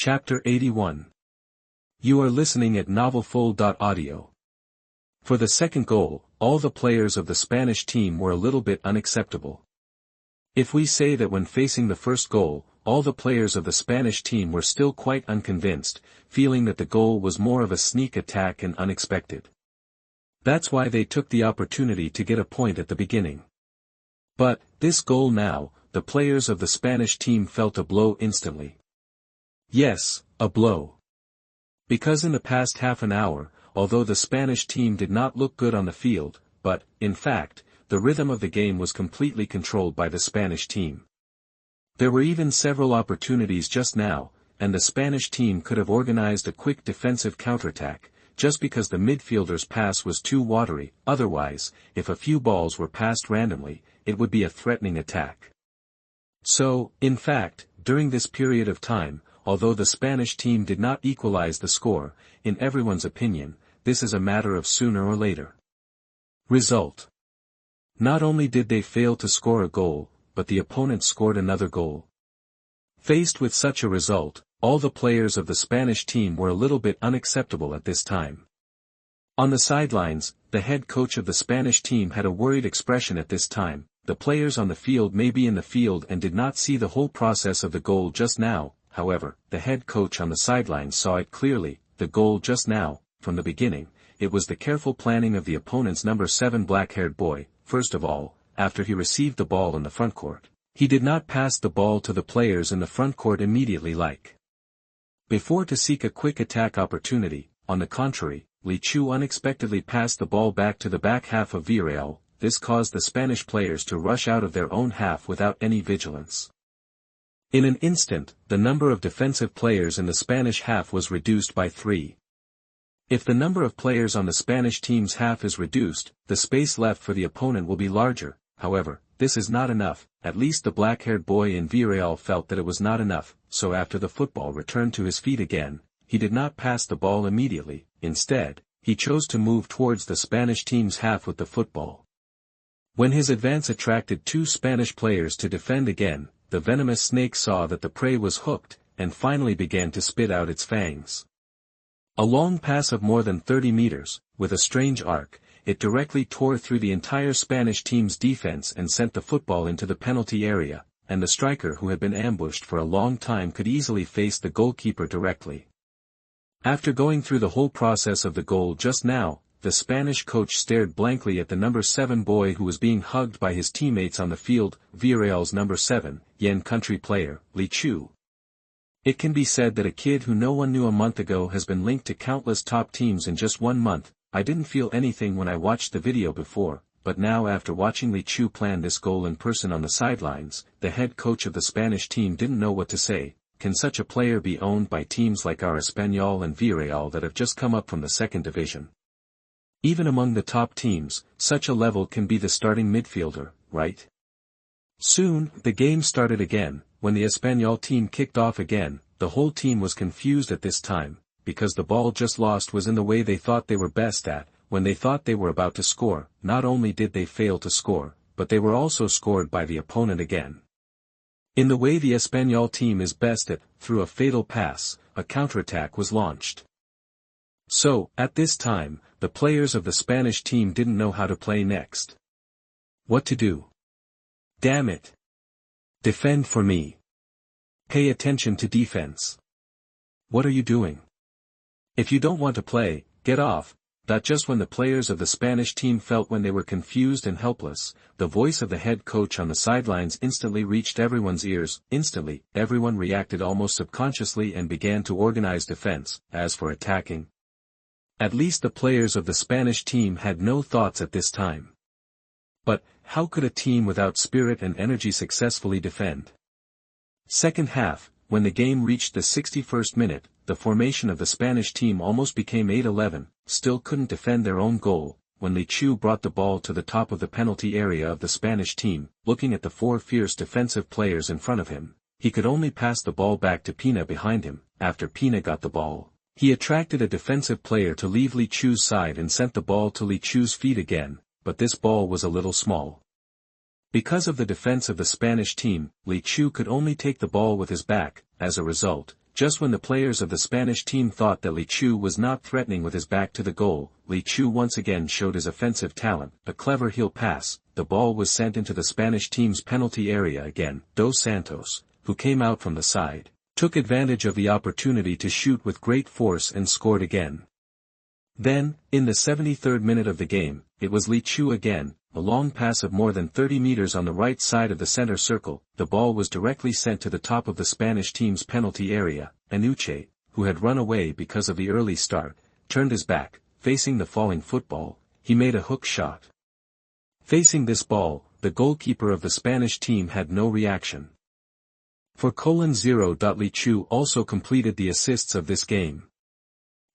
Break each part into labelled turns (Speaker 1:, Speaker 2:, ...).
Speaker 1: Chapter 81. You are listening at novelfull.audio. For the second goal, all the players of the Spanish team were a little bit unacceptable. If we say that when facing the first goal, all the players of the Spanish team were still quite unconvinced, feeling that the goal was more of a sneak attack and unexpected. That's why they took the opportunity to get a point at the beginning. But, this goal now, the players of the Spanish team felt a blow instantly. Yes, a blow. Because in the past half an hour, although the Spanish team did not look good on the field, but, in fact, the rhythm of the game was completely controlled by the Spanish team. There were even several opportunities just now, and the Spanish team could have organized a quick defensive counterattack, just because the midfielder's pass was too watery. Otherwise, if a few balls were passed randomly, it would be a threatening attack. So, in fact, during this period of time, although the Spanish team did not equalize the score, in everyone's opinion, this is a matter of sooner or later. Result. Not only did they fail to score a goal, but the opponent scored another goal. Faced with such a result, all the players of the Spanish team were a little bit unacceptable at this time. On the sidelines, the head coach of the Spanish team had a worried expression at this time. The players on the field may be in the field and did not see the whole process of the goal just now. However, the head coach on the sidelines saw it clearly. The goal just now, from the beginning, it was the careful planning of the opponent's number 7 black-haired boy. First of all, after he received the ball in the front court, he did not pass the ball to the players in the front court immediately like before to seek a quick attack opportunity. On the contrary, Li Chu unexpectedly passed the ball back to the back half of Villarreal. This caused the Spanish players to rush out of their own half without any vigilance. In an instant, the number of defensive players in the Spanish half was reduced by 3. If the number of players on the Spanish team's half is reduced, the space left for the opponent will be larger. However, this is not enough. At least the black-haired boy in Villarreal felt that it was not enough, so after the football returned to his feet again, he did not pass the ball immediately. Instead, he chose to move towards the Spanish team's half with the football. When his advance attracted 2 Spanish players to defend again, the venomous snake saw that the prey was hooked, and finally began to spit out its fangs. A long pass of more than 30 meters, with a strange arc, it directly tore through the entire Spanish team's defense and sent the football into the penalty area, and the striker who had been ambushed for a long time could easily face the goalkeeper directly. After going through the whole process of the goal just now, the Spanish coach stared blankly at the number 7 boy who was being hugged by his teammates on the field. Villarreal's number 7, Yen country player, Li Chu. It can be said that a kid who no one knew a month ago has been linked to countless top teams in just 1 month. I didn't feel anything when I watched the video before, but now after watching Li Chu plan this goal in person on the sidelines, the head coach of the Spanish team didn't know what to say. Can such a player be owned by teams like our Espanyol and Villarreal that have just come up from the second division? Even among the top teams, such a level can be the starting midfielder, right? Soon, the game started again. When the Espanyol team kicked off again, the whole team was confused at this time, because the ball just lost was in the way they thought they were best at. When they thought they were about to score, not only did they fail to score, but they were also scored by the opponent again. In the way the Espanyol team is best at, through a fatal pass, a counterattack was launched. So, at this time, the players of the Spanish team didn't know how to play next. What to do? Damn it! Defend for me. Pay attention to defense. What are you doing? If you don't want to play, get off. That just when the players of the Spanish team felt when they were confused and helpless, the voice of the head coach on the sidelines instantly reached everyone's ears. Instantly, everyone reacted almost subconsciously and began to organize defense. As for attacking, at least the players of the Spanish team had no thoughts at this time. But, how could a team without spirit and energy successfully defend? Second half, when the game reached the 61st minute, the formation of the Spanish team almost became 8-11, still couldn't defend their own goal. When Li Chu brought the ball to the top of the penalty area of the Spanish team, looking at the 4 fierce defensive players in front of him, he could only pass the ball back to Pina behind him. After Pina got the ball, he attracted a defensive player to leave Li Chu's side and sent the ball to Li Chu's feet again, but this ball was a little small. Because of the defense of the Spanish team, Li Chu could only take the ball with his back. As a result, just when the players of the Spanish team thought that Li Chu was not threatening with his back to the goal, Li Chu once again showed his offensive talent. A clever heel pass, the ball was sent into the Spanish team's penalty area again. Dos Santos, who came out from the side, took advantage of the opportunity to shoot with great force and scored again. Then, in the 73rd minute of the game, it was Li Chu again, a long pass of more than 30 meters on the right side of the center circle. The ball was directly sent to the top of the Spanish team's penalty area. Anuche, who had run away because of the early start, turned his back, facing the falling football. He made a hook shot. Facing this ball, the goalkeeper of the Spanish team had no reaction. For 0. Li Chu also completed the assists of this game.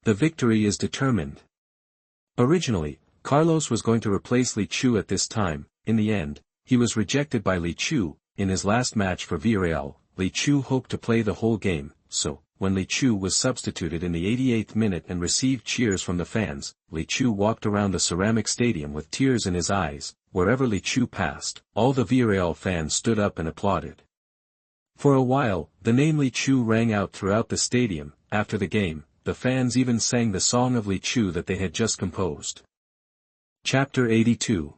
Speaker 1: The victory is determined. Originally, Carlos was going to replace Li Chu at this time. In the end, he was rejected by Li Chu. In his last match for Villarreal, Li Chu hoped to play the whole game, so, when Li Chu was substituted in the 88th minute and received cheers from the fans, Li Chu walked around the ceramic stadium with tears in his eyes. Wherever Li Chu passed, all the Villarreal fans stood up and applauded. For a while, the name Li Chu rang out throughout the stadium. After the game, the fans even sang the song of Li Chu that they had just composed. Chapter 82.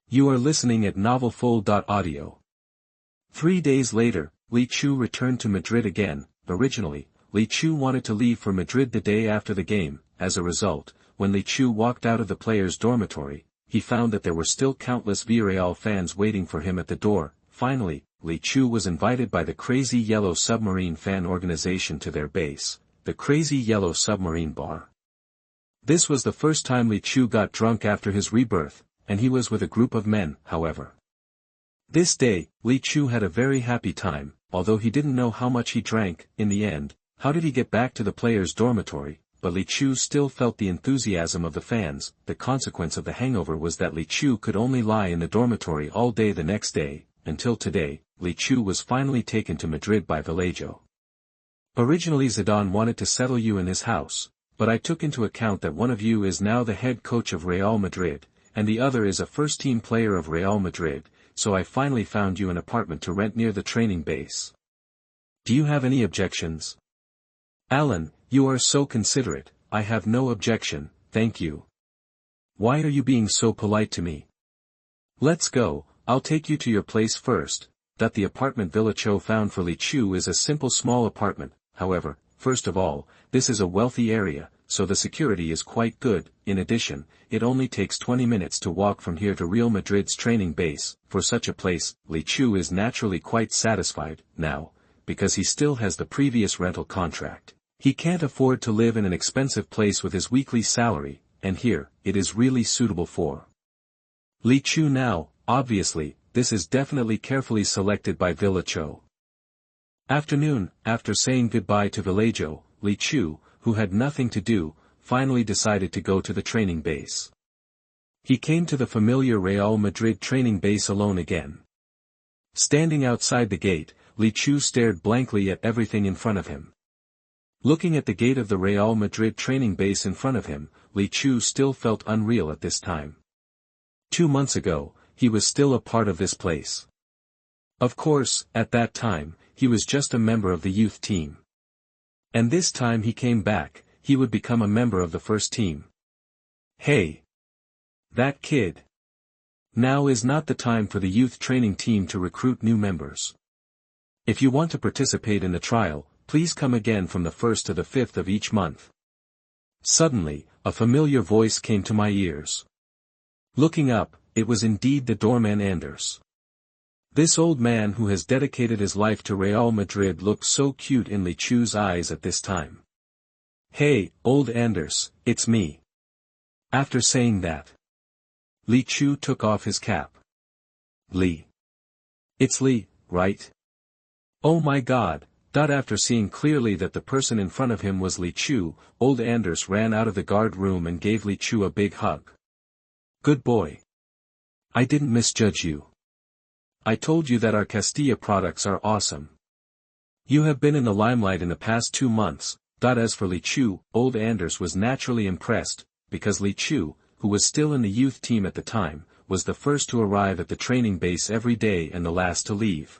Speaker 1: You are listening at novelfull.audio. 3 days later, Li Chu returned to Madrid again. Originally, Li Chu wanted to leave for Madrid the day after the game. As a result, when Li Chu walked out of the players' dormitory, he found that there were still countless Villarreal fans waiting for him at the door. Finally, Li Chu was invited by the Crazy Yellow Submarine fan organization to their base, the Crazy Yellow Submarine Bar. This was the first time Li Chu got drunk after his rebirth, and he was with a group of men, however. This day, Li Chu had a very happy time, although he didn't know how much he drank. In the end, how did he get back to the players' dormitory? But Li Chu still felt the enthusiasm of the fans. The consequence of the hangover was that Li Chu could only lie in the dormitory all day the next day. Until today, Li Chu was finally taken to Madrid by Vallejo. Originally Zidane wanted to settle you in his house, but I took into account that one of you is now the head coach of Real Madrid, and the other is a first-team player of Real Madrid, so I finally found you an apartment to rent near the training base. Do you have any objections? Alan, you are so considerate. I have no objection, thank you. Why are you being so polite to me? Let's go, I'll take you to your place first. That the apartment Vallejo found for Li Chu is a simple small apartment. However, first of all, this is a wealthy area, so the security is quite good. In addition, it only takes 20 minutes to walk from here to Real Madrid's training base. For such a place, Li Chu is naturally quite satisfied. Now, because he still has the previous rental contract, he can't afford to live in an expensive place with his weekly salary, and here, it is really suitable for Li Chu now. Obviously, this is definitely carefully selected by Vallejo. Afternoon, after saying goodbye to Vallejo, Li Chu, who had nothing to do, finally decided to go to the training base. He came to the familiar Real Madrid training base alone again. Standing outside the gate, Li Chu stared blankly at everything in front of him. Looking at the gate of the Real Madrid training base in front of him, Li Chu still felt unreal at this time. 2 months ago, he was still a part of this place. Of course, at that time, he was just a member of the youth team. And this time he came back, he would become a member of the first team. Hey! That kid! Now is not the time for the youth training team to recruit new members. If you want to participate in the trial, please come again from the 1st to the 5th of each month. Suddenly, a familiar voice came to my ears. Looking up, it was indeed the doorman Anders. This old man who has dedicated his life to Real Madrid looked so cute in Li Chu's eyes at this time. Hey, old Anders, it's me. After saying that, Li Chu took off his cap. Li. It's Li, right? Oh my God. After seeing clearly that the person in front of him was Li Chu, old Anders ran out of the guard room and gave Li Chu a big hug. Good boy. I didn't misjudge you. I told you that our Castilla products are awesome. You have been in the limelight in the past 2 months. As for Li Chu, old Anders was naturally impressed, because Li Chu, who was still in the youth team at the time, was the first to arrive at the training base every day and the last to leave.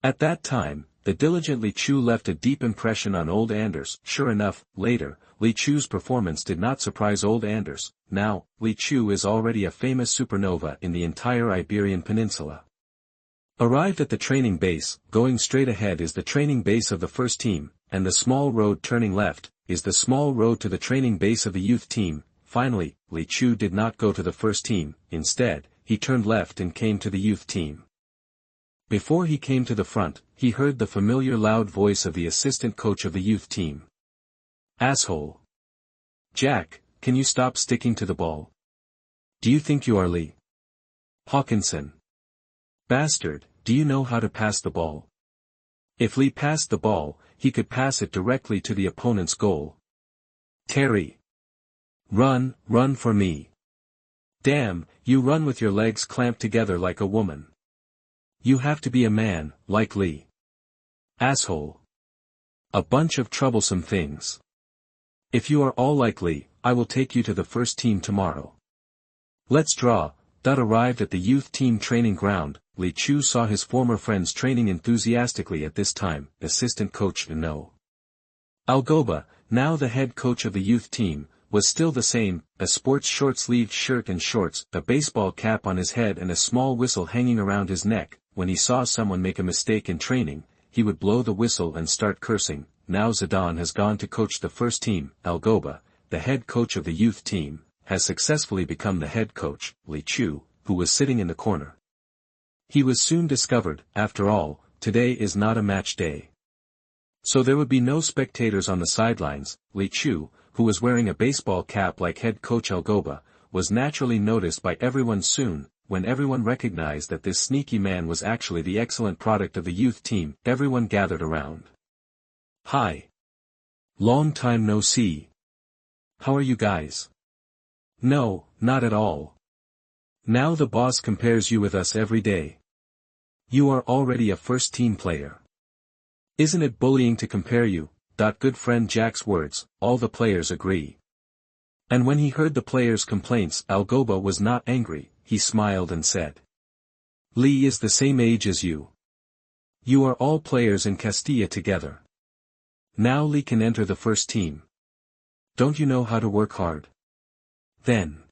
Speaker 1: At that time, the diligent Li Chu left a deep impression on old Anders. Sure enough, later, Li Chu's performance did not surprise old Anders. Now, Li Chu is already a famous supernova in the entire Iberian Peninsula. Arrived at the training base, going straight ahead is the training base of the first team, and the small road turning left is the small road to the training base of the youth team. Finally, Li Chu did not go to the first team. Instead, he turned left and came to the youth team. Before he came to the front, he heard the familiar loud voice of the assistant coach of the youth team. "Asshole! Jack, can you stop sticking to the ball? Do you think you are Lee Hawkinson? Bastard, do you know how to pass the ball? If Lee passed the ball, he could pass it directly to the opponent's goal. Terry! Run for me! Damn, you run with your legs clamped together like a woman. You have to be a man, like Lee. Asshole! A bunch of troublesome things. If you are all like Lee, I will take you to the first team tomorrow. Let's draw." Arrived at the youth team training ground, Li Chu saw his former friends training enthusiastically at this time. Assistant coach No. Algoba, now the head coach of the youth team, was still the same, a sports short-sleeved shirt and shorts, a baseball cap on his head and a small whistle hanging around his neck. When he saw someone make a mistake in training, he would blow the whistle and start cursing. Now Zidane has gone to coach the first team. Algoba, the head coach of the youth team, has successfully become the head coach. Li Chu, who was sitting in the corner. He was soon discovered. After all, today is not a match day. So there would be no spectators on the sidelines. Li Chu, who was wearing a baseball cap like head coach Algoba, was naturally noticed by everyone soon. When everyone recognized that this sneaky man was actually the excellent product of the youth team, everyone gathered around. "Hi. Long time no see. How are you guys?" "No, not at all. Now the boss compares you with us every day. You are already a first-team player. Isn't it bullying to compare you?" Good friend Jack's words, all the players agree. And when he heard the players' complaints, Algoba was not angry. He smiled and said, "Lee is the same age as you. You are all players in Castilla together. Now Lee can enter the first team. Don't you know how to work hard? Then."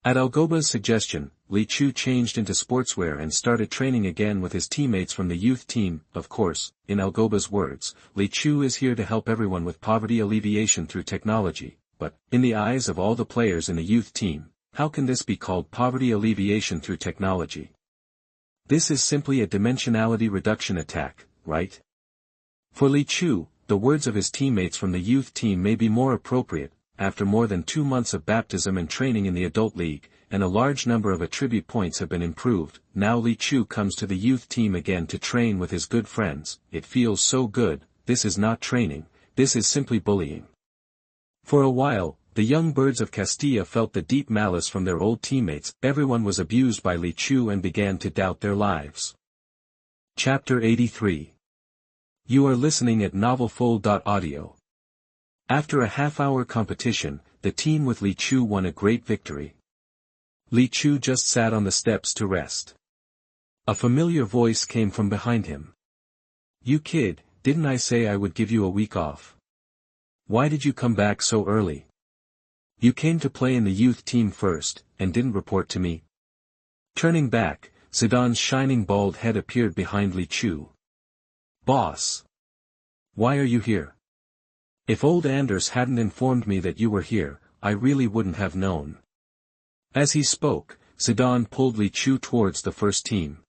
Speaker 1: At Algoba's suggestion, Li Chu changed into sportswear and started training again with his teammates from the youth team. Of course, in Algoba's words, Li Chu is here to help everyone with poverty alleviation through technology, but, in the eyes of all the players in the youth team, how can this be called poverty alleviation through technology? This is simply a dimensionality reduction attack, right? For Li Chu, the words of his teammates from the youth team may be more appropriate. After more than 2 months of baptism and training in the adult league, and a large number of attribute points have been improved, now Li Chu comes to the youth team again to train with his good friends. It feels so good. This is not training, this is simply bullying. For a while, the young birds of Castilla felt the deep malice from their old teammates. Everyone was abused by Li Chu and began to doubt their lives. Chapter 83. You are listening at novelfull.audio. After a half-hour competition, the team with Li Chu won a great victory. Li Chu just sat on the steps to rest. A familiar voice came from behind him. "You kid, didn't I say I would give you a week off? Why did you come back so early? You came to play in the youth team first, and didn't report to me?" Turning back, Zidane's shining bald head appeared behind Li Chu. "Boss! Why are you here? If old Anders hadn't informed me that you were here, I really wouldn't have known." As he spoke, Zidane pulled Li Chu towards the first team.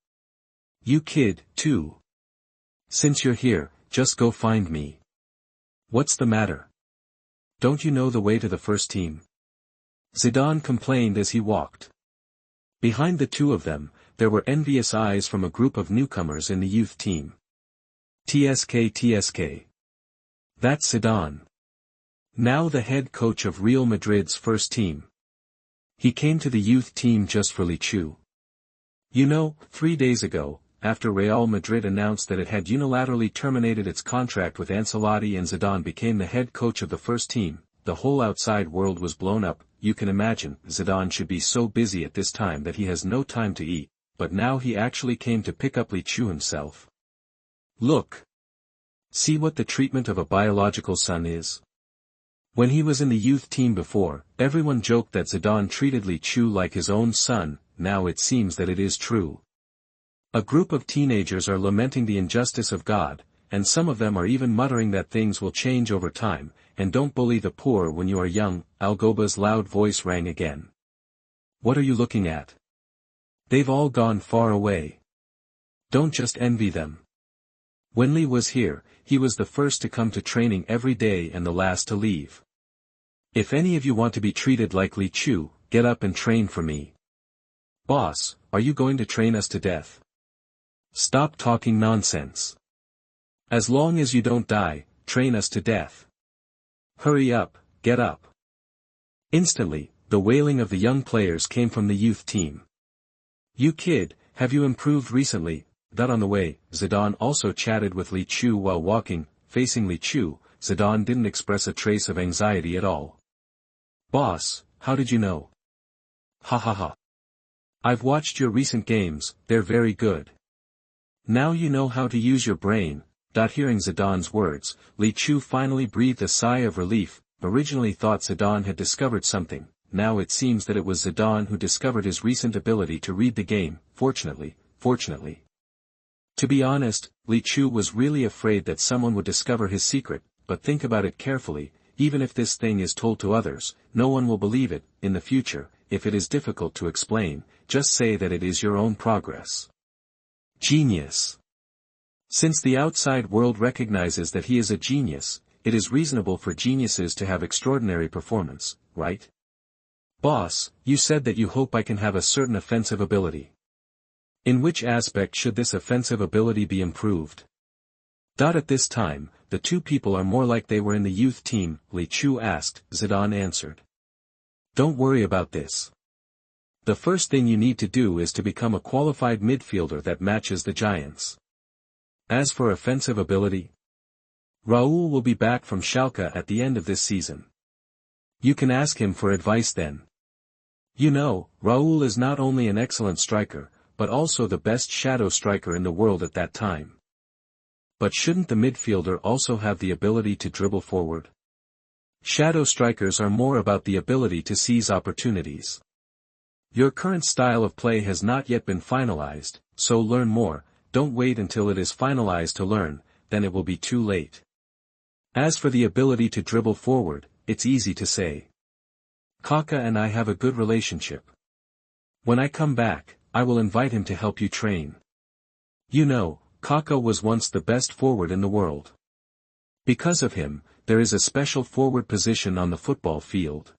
Speaker 1: "You kid, too. Since you're here, just go find me. What's the matter? Don't you know the way to the first team?" Zidane complained as he walked. Behind the two of them, there were envious eyes from a group of newcomers in the youth team. TSK. That's Zidane. Now the head coach of Real Madrid's first team. He came to the youth team just for Li Chu. You know, 3 days ago, after Real Madrid announced that it had unilaterally terminated its contract with Ancelotti and Zidane became the head coach of the first team, the whole outside world was blown up. You can imagine, Zidane should be so busy at this time that he has no time to eat, but now he actually came to pick up Li Chu himself. Look. See what the treatment of a biological son is. When he was in the youth team before, everyone joked that Zidane treated Li Chu like his own son. Now it seems that it is true. A group of teenagers are lamenting the injustice of God, and some of them are even muttering that things will change over time, and don't bully the poor when you are young. Algoba's loud voice rang again. What are you looking at? They've all gone far away. Don't just envy them. When Li was here, he was the first to come to training every day and the last to leave. If any of you want to be treated like Li Chu, get up and train for me. Boss, are you going to train us to death? Stop talking nonsense. As long as you don't die, train us to death. Hurry up, get up. Instantly, the wailing of the young players came from the youth team. You kid, have you improved recently? That on the way, Zidane also chatted with Li Chu while walking. Facing Li Chu, Zidane didn't express a trace of anxiety at all. Boss, how did you know? Ha ha ha. I've watched your recent games, they're very good. Now you know how to use your brain. Hearing Zidane's words, Li Chu finally breathed a sigh of relief. Originally thought Zidane had discovered something, now it seems that it was Zidane who discovered his recent ability to read the game. Fortunately. To be honest, Li Chu was really afraid that someone would discover his secret, but think about it carefully, even if this thing is told to others, no one will believe it. In the future, if it is difficult to explain, just say that it is your own progress. Genius. Since the outside world recognizes that he is a genius, it is reasonable for geniuses to have extraordinary performance, right? Boss, you said that you hope I can have a certain offensive ability. In which aspect should this offensive ability be improved? At this time, the two people are more like they were in the youth team, Li Chu asked. Zidane answered. Don't worry about this. The first thing you need to do is to become a qualified midfielder that matches the Giants. As for offensive ability, Raul will be back from Schalke at the end of this season. You can ask him for advice then. You know, Raul is not only an excellent striker, but also the best shadow striker in the world at that time. But shouldn't the midfielder also have the ability to dribble forward? Shadow strikers are more about the ability to seize opportunities. Your current style of play has not yet been finalized, so learn more. Don't wait until it is finalized to learn, then it will be too late. As for the ability to dribble forward, it's easy to say. Kaka and I have a good relationship. When I come back, I will invite him to help you train. You know, Kaka was once the best forward in the world. Because of him, there is a special forward position on the football field.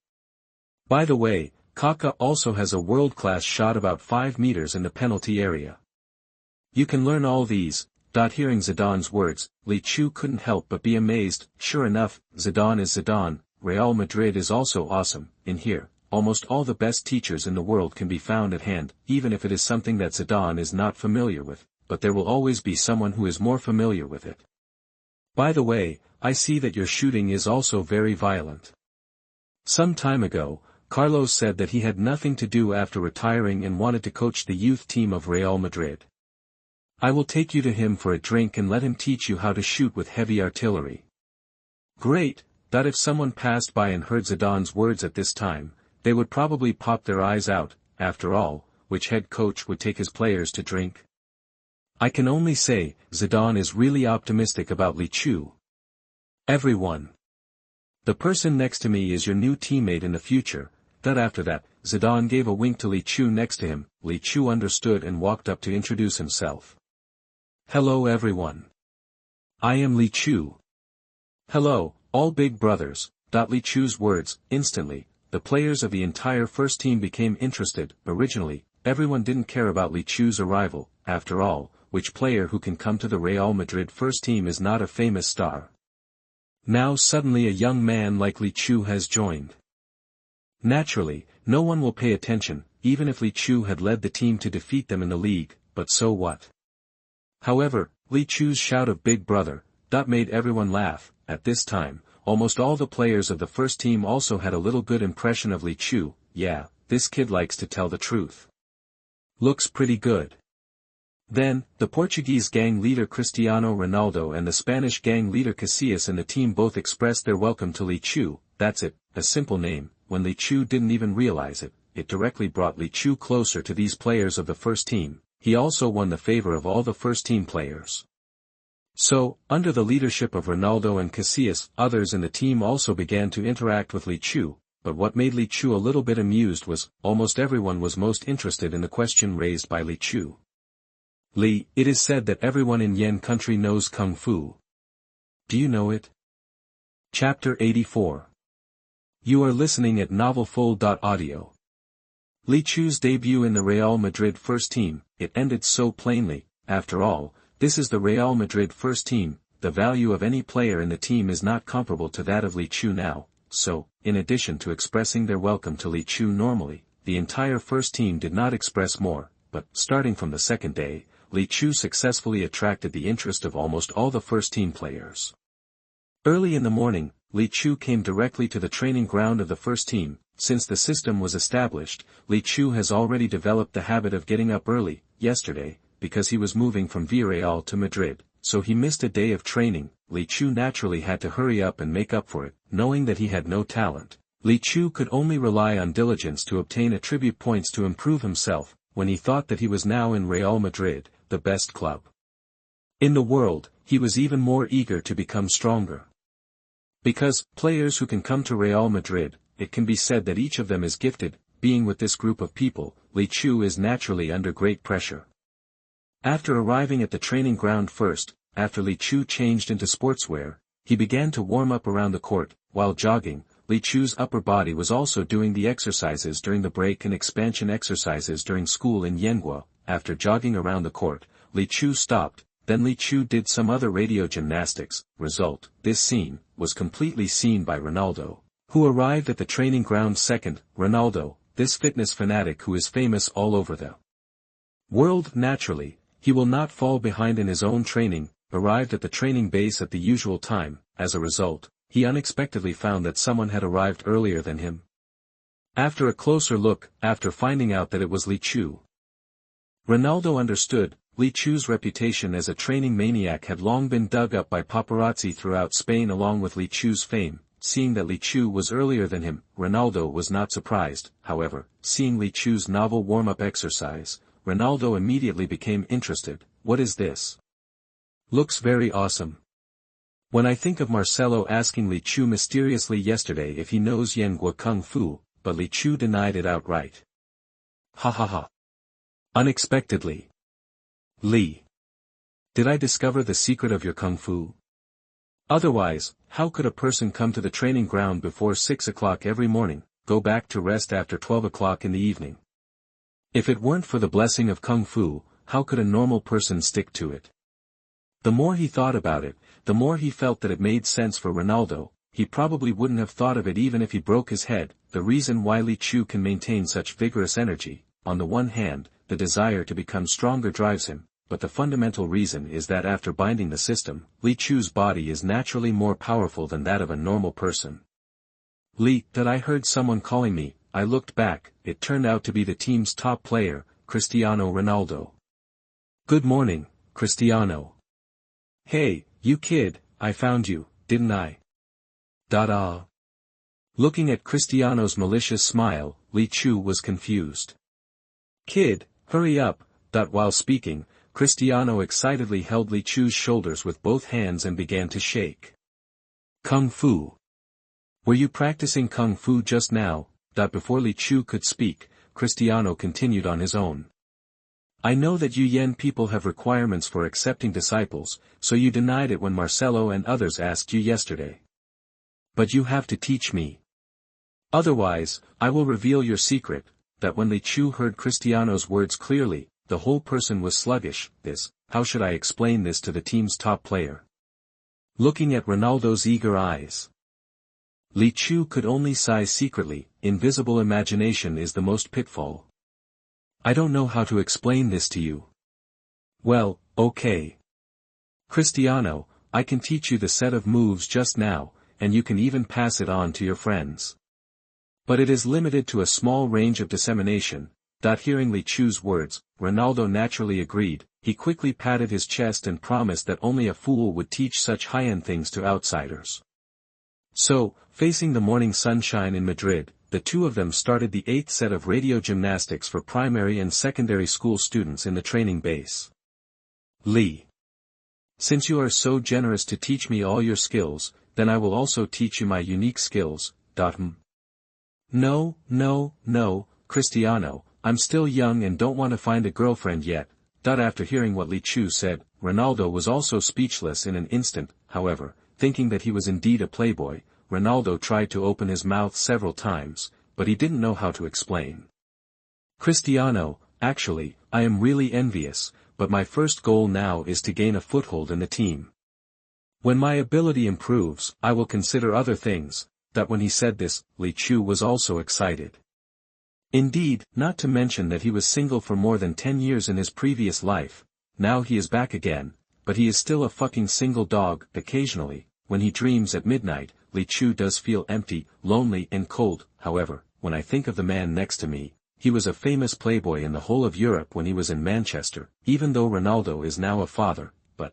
Speaker 1: By the way, Kaka also has a world-class shot about 5 meters in the penalty area. You can learn all these. Hearing Zidane's words, Li Chu couldn't help but be amazed. Sure enough, Zidane is Zidane. Real Madrid is also awesome. In here, almost all the best teachers in the world can be found at hand, even if it is something that Zidane is not familiar with, but there will always be someone who is more familiar with it. By the way, I see that your shooting is also very violent. Some time ago, Carlos said that he had nothing to do after retiring and wanted to coach the youth team of Real Madrid. I will take you to him for a drink and let him teach you how to shoot with heavy artillery. Great. If someone passed by and heard Zidane's words at this time, they would probably pop their eyes out. After all, which head coach would take his players to drink? I can only say, Zidane is really optimistic about Li Chu. Everyone. The person next to me is your new teammate in the future. After that, Zidane gave a wink to Li Chu next to him. Li Chu understood and walked up to introduce himself. Hello everyone. I am Li Chu. Hello, all big brothers. Li Chu's words, instantly, the players of the entire first team became interested. Originally, everyone didn't care about Li Chu's arrival. After all, which player who can come to the Real Madrid first team is not a famous star? Now suddenly a young man like Li Chu has joined. Naturally, no one will pay attention, even if Li Chu had led the team to defeat them in the league, but so what? However, Li Chu's shout of "Big Brother" made everyone laugh. At this time, almost all the players of the first team also had a little good impression of Li Chu. Yeah, this kid likes to tell the truth. Looks pretty good. Then, the Portuguese gang leader Cristiano Ronaldo and the Spanish gang leader Casillas and the team both expressed their welcome to Li Chu. That's it, a simple name. When Li Chu didn't even realize it, it directly brought Li Chu closer to these players of the first team. He also won the favor of all the first team players. So, under the leadership of Ronaldo and Casillas, others in the team also began to interact with Li Chu, but what made Li Chu a little bit amused was, almost everyone was most interested in the question raised by Li Chu. Li, it is said that everyone in Yen country knows Kung Fu. Do you know it? Chapter 84. You are listening at novelfull.audio. Li Chu's debut in the Real Madrid first team, it ended so plainly. After all, this is the Real Madrid first team. The value of any player in the team is not comparable to that of Li Chu now, so, in addition to expressing their welcome to Li Chu normally, the entire first team did not express more, but, starting from the second day, Li Chu successfully attracted the interest of almost all the first team players. Early in the morning, Li Chu came directly to the training ground of the first team. Since the system was established, Li Chu has already developed the habit of getting up early. Yesterday, because he was moving from Villarreal to Madrid, so he missed a day of training. Li Chu naturally had to hurry up and make up for it, knowing that he had no talent. Li Chu could only rely on diligence to obtain attribute points to improve himself, when he thought that he was now in Real Madrid, the best club in the world. He was even more eager to become stronger. Because, players who can come to Real Madrid, it can be said that each of them is gifted. Being with this group of people, Li Chu is naturally under great pressure. After arriving at the training ground first, after Li Chu changed into sportswear, he began to warm up around the court. While jogging, Li Chu's upper body was also doing the exercises during the break and expansion exercises during school in Yenghua. After jogging around the court, Li Chu stopped, then Li Chu did some other radio gymnastics. Result, this scene was completely seen by Ronaldo, who arrived at the training ground second. Ronaldo, this fitness fanatic who is famous all over the world. Naturally, he will not fall behind in his own training, arrived at the training base at the usual time. As a result, he unexpectedly found that someone had arrived earlier than him. After a closer look, after finding out that it was Li Chu, Ronaldo understood. Li Chu's reputation as a training maniac had long been dug up by paparazzi throughout Spain. Along with Li Chu's fame, seeing that Li Chu was earlier than him, Ronaldo was not surprised. However, seeing Li Chu's novel warm-up exercise, Ronaldo immediately became interested. What is this? Looks very awesome. When I think of Marcelo asking Li Chu mysteriously yesterday if he knows Yenghua Kung Fu, but Li Chu denied it outright. Ha ha ha. Unexpectedly. Li. Did I discover the secret of your Kung Fu? Otherwise, how could a person come to the training ground before 6 o'clock every morning, go back to rest after 12 o'clock in the evening? If it weren't for the blessing of Kung Fu, how could a normal person stick to it? The more he thought about it, the more he felt that it made sense for Ronaldo. He probably wouldn't have thought of it even if he broke his head. The reason why Li Chu can maintain such vigorous energy, on the one hand, the desire to become stronger drives him, but the fundamental reason is that after binding the system, Li Chu's body is naturally more powerful than that of a normal person. Li, that I heard someone calling me. I looked back. It turned out to be the team's top player, Cristiano Ronaldo. Good morning, Cristiano. Hey, you kid, I found you, didn't I? Da-da. Looking at Cristiano's malicious smile, Li Chu was confused. Kid, hurry up. While speaking, Cristiano excitedly held Li Chu's shoulders with both hands and began to shake. Kung Fu. Were you practicing Kung Fu just now? Before Li Chu could speak, Cristiano continued on his own. I know that you Yen people have requirements for accepting disciples, so you denied it when Marcelo and others asked you yesterday. But you have to teach me. Otherwise, I will reveal your secret. That when Li Chu heard Cristiano's words clearly, the whole person was sluggish. How should I explain this to the team's top player? Looking at Ronaldo's eager eyes, Li Chu could only sigh secretly. Invisible imagination is the most pitfall. I don't know how to explain this to you. Well, okay. Cristiano, I can teach you the set of moves just now, and you can even pass it on to your friends. But it is limited to a small range of dissemination. Hearing Li Chu's words, Ronaldo naturally agreed. He quickly patted his chest and promised that only a fool would teach such high-end things to outsiders. So, facing the morning sunshine in Madrid, the two of them started the 8th set of radio gymnastics for primary and secondary school students in the training base. Li. Since you are so generous to teach me all your skills, then I will also teach you my unique skills. No, Cristiano, I'm still young and don't want to find a girlfriend yet. After hearing what Li Chu said, Ronaldo was also speechless in an instant. However, thinking that he was indeed a playboy, Ronaldo tried to open his mouth several times, but he didn't know how to explain. Cristiano, actually, I am really envious, but my first goal now is to gain a foothold in the team. When my ability improves, I will consider other things. That when he said this, Li Chu was also excited. Indeed, not to mention that he was single for more than 10 years in his previous life. Now he is back again, but he is still a fucking single dog. Occasionally, when he dreams at midnight, Li Chu does feel empty, lonely and cold. However, when I think of the man next to me, he was a famous playboy in the whole of Europe when he was in Manchester, even though Ronaldo is now a father, but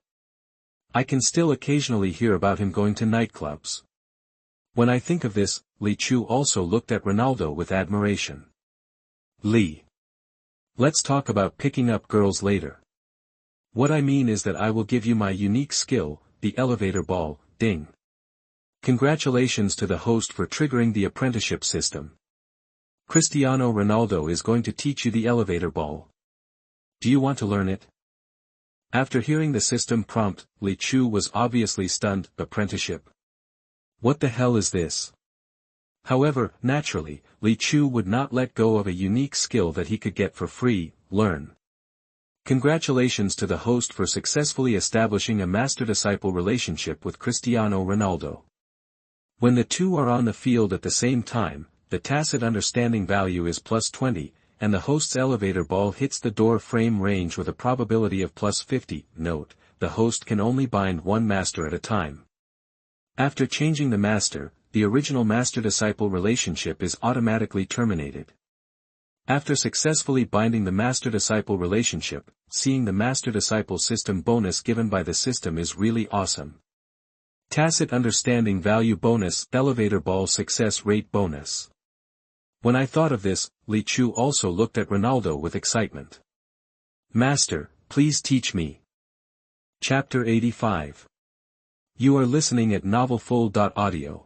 Speaker 1: I can still occasionally hear about him going to nightclubs. When I think of this, Li Chu also looked at Ronaldo with admiration. Li. Let's talk about picking up girls later. What I mean is that I will give you my unique skill, the elevator ball, ding. Congratulations to the host for triggering the apprenticeship system. Cristiano Ronaldo is going to teach you the elevator ball. Do you want to learn it? After hearing the system prompt, Li Chu was obviously stunned. Apprenticeship? What the hell is this? However, naturally, Li Chu would not let go of a unique skill that he could get for free. Learn. Congratulations to the host for successfully establishing a master-disciple relationship with Cristiano Ronaldo. When the two are on the field at the same time, the tacit understanding value is +20, and the host's elevator ball hits the door frame range with a probability of +50. Note, the host can only bind one master at a time. After changing the master, the original master-disciple relationship is automatically terminated. After successfully binding the master-disciple relationship, seeing the master-disciple system bonus given by the system is really awesome. Tacit understanding value bonus, elevator ball success rate bonus. When I thought of this, Li Chu also looked at Ronaldo with excitement. Master, please teach me. Chapter 85. You are listening at novelfull.audio.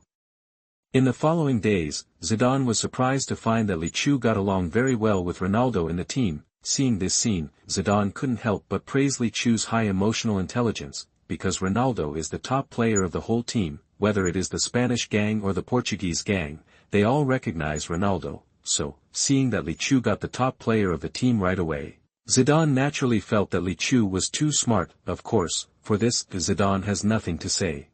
Speaker 1: In the following days, Zidane was surprised to find that Li Chu got along very well with Ronaldo in the team. Seeing this scene, Zidane couldn't help but praise Li Chu's high emotional intelligence, because Ronaldo is the top player of the whole team, whether it is the Spanish gang or the Portuguese gang, they all recognize Ronaldo. So, seeing that Li Chu got the top player of the team right away, Zidane naturally felt that Li Chu was too smart. Of course, for this, Zidane has nothing to say.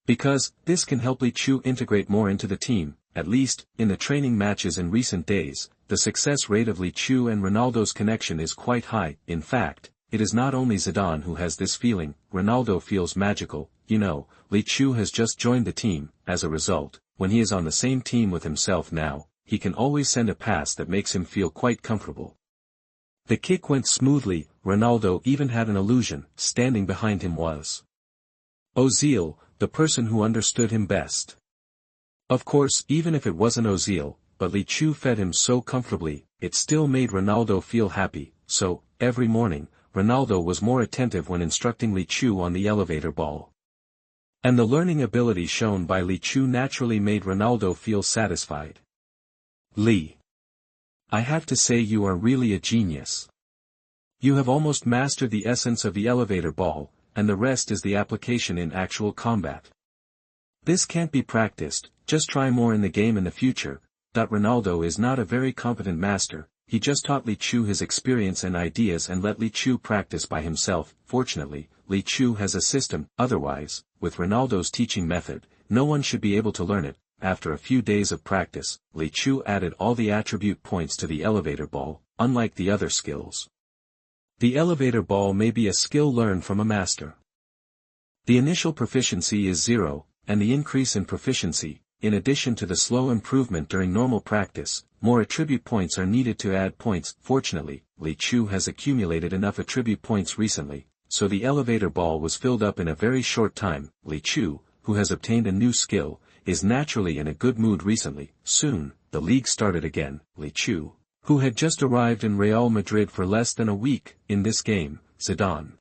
Speaker 1: Because, this can help Li Chu integrate more into the team. At least, in the training matches in recent days, the success rate of Li Chu and Ronaldo's connection is quite high. In fact, it is not only Zidane who has this feeling. Ronaldo feels magical. Li Chu has just joined the team. As a result, when he is on the same team with himself now, he can always send a pass that makes him feel quite comfortable. The kick went smoothly. Ronaldo even had an illusion. Standing behind him was Ozil, the person who understood him best. Of course, even if it wasn't Ozil, but Li Chu fed him so comfortably, it still made Ronaldo feel happy. So, every morning, Ronaldo was more attentive when instructing Li Chu on the elevator ball. And the learning ability shown by Li Chu naturally made Ronaldo feel satisfied. Li. I have to say you are really a genius. You have almost mastered the essence of the elevator ball, and the rest is the application in actual combat. This can't be practiced, just try more in the game in the future. Ronaldo is not a very competent master, he just taught Li Chu his experience and ideas and let Li Chu practice by himself. Fortunately, Li Chu has a system. Otherwise, with Ronaldo's teaching method, no one should be able to learn it. After a few days of practice, Li Chu added all the attribute points to the elevator ball, unlike the other skills. The elevator ball may be a skill learned from a master. The initial proficiency is 0, and the increase in proficiency, in addition to the slow improvement during normal practice, more attribute points are needed to add points. Fortunately, Li Chu has accumulated enough attribute points recently, so the elevator ball was filled up in a very short time. Li Chu, who has obtained a new skill, is naturally in a good mood recently. Soon, the league started again. Li Chu, who had just arrived in Real Madrid for less than a week, in this game, Zidane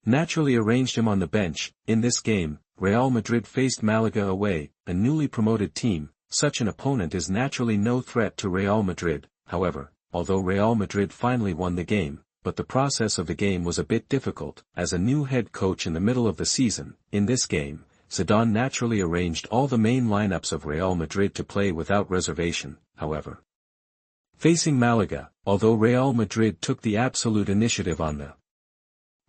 Speaker 1: naturally arranged him on the bench. In this game, Real Madrid faced Malaga away, a newly promoted team. Such an opponent is naturally no threat to Real Madrid. However, although Real Madrid finally won the game, but the process of the game was a bit difficult. As a new head coach in the middle of the season, in this game, Zidane naturally arranged all the main lineups of Real Madrid to play without reservation. However, facing Malaga, although Real Madrid took the absolute initiative on the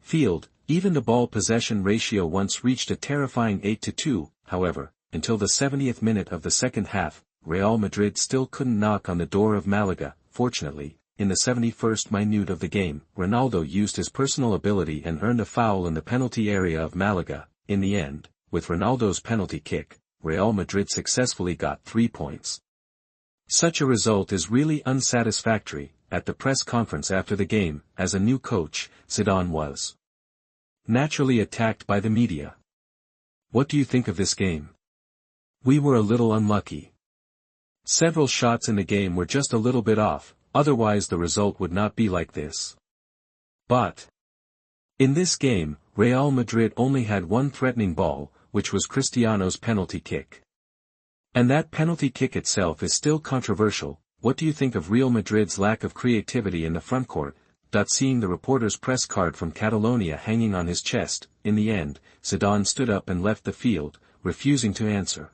Speaker 1: field, even the ball possession ratio once reached a terrifying 8-2, however, until the 70th minute of the second half, Real Madrid still couldn't knock on the door of Malaga. Fortunately, in the 71st minute of the game, Ronaldo used his personal ability and earned a foul in the penalty area of Malaga. In the end, with Ronaldo's penalty kick, Real Madrid successfully got 3 points. Such a result is really unsatisfactory. At the press conference after the game, as a new coach, Zidane was naturally attacked by the media. What do you think of this game? We were a little unlucky. Several shots in the game were just a little bit off, otherwise the result would not be like this. But in this game, Real Madrid only had one threatening ball, which was Cristiano's penalty kick. And that penalty kick itself is still controversial. What do you think of Real Madrid's lack of creativity in the front court? Seeing the reporter's press card from Catalonia hanging on his chest, in the end, Zidane stood up and left the field, refusing to answer.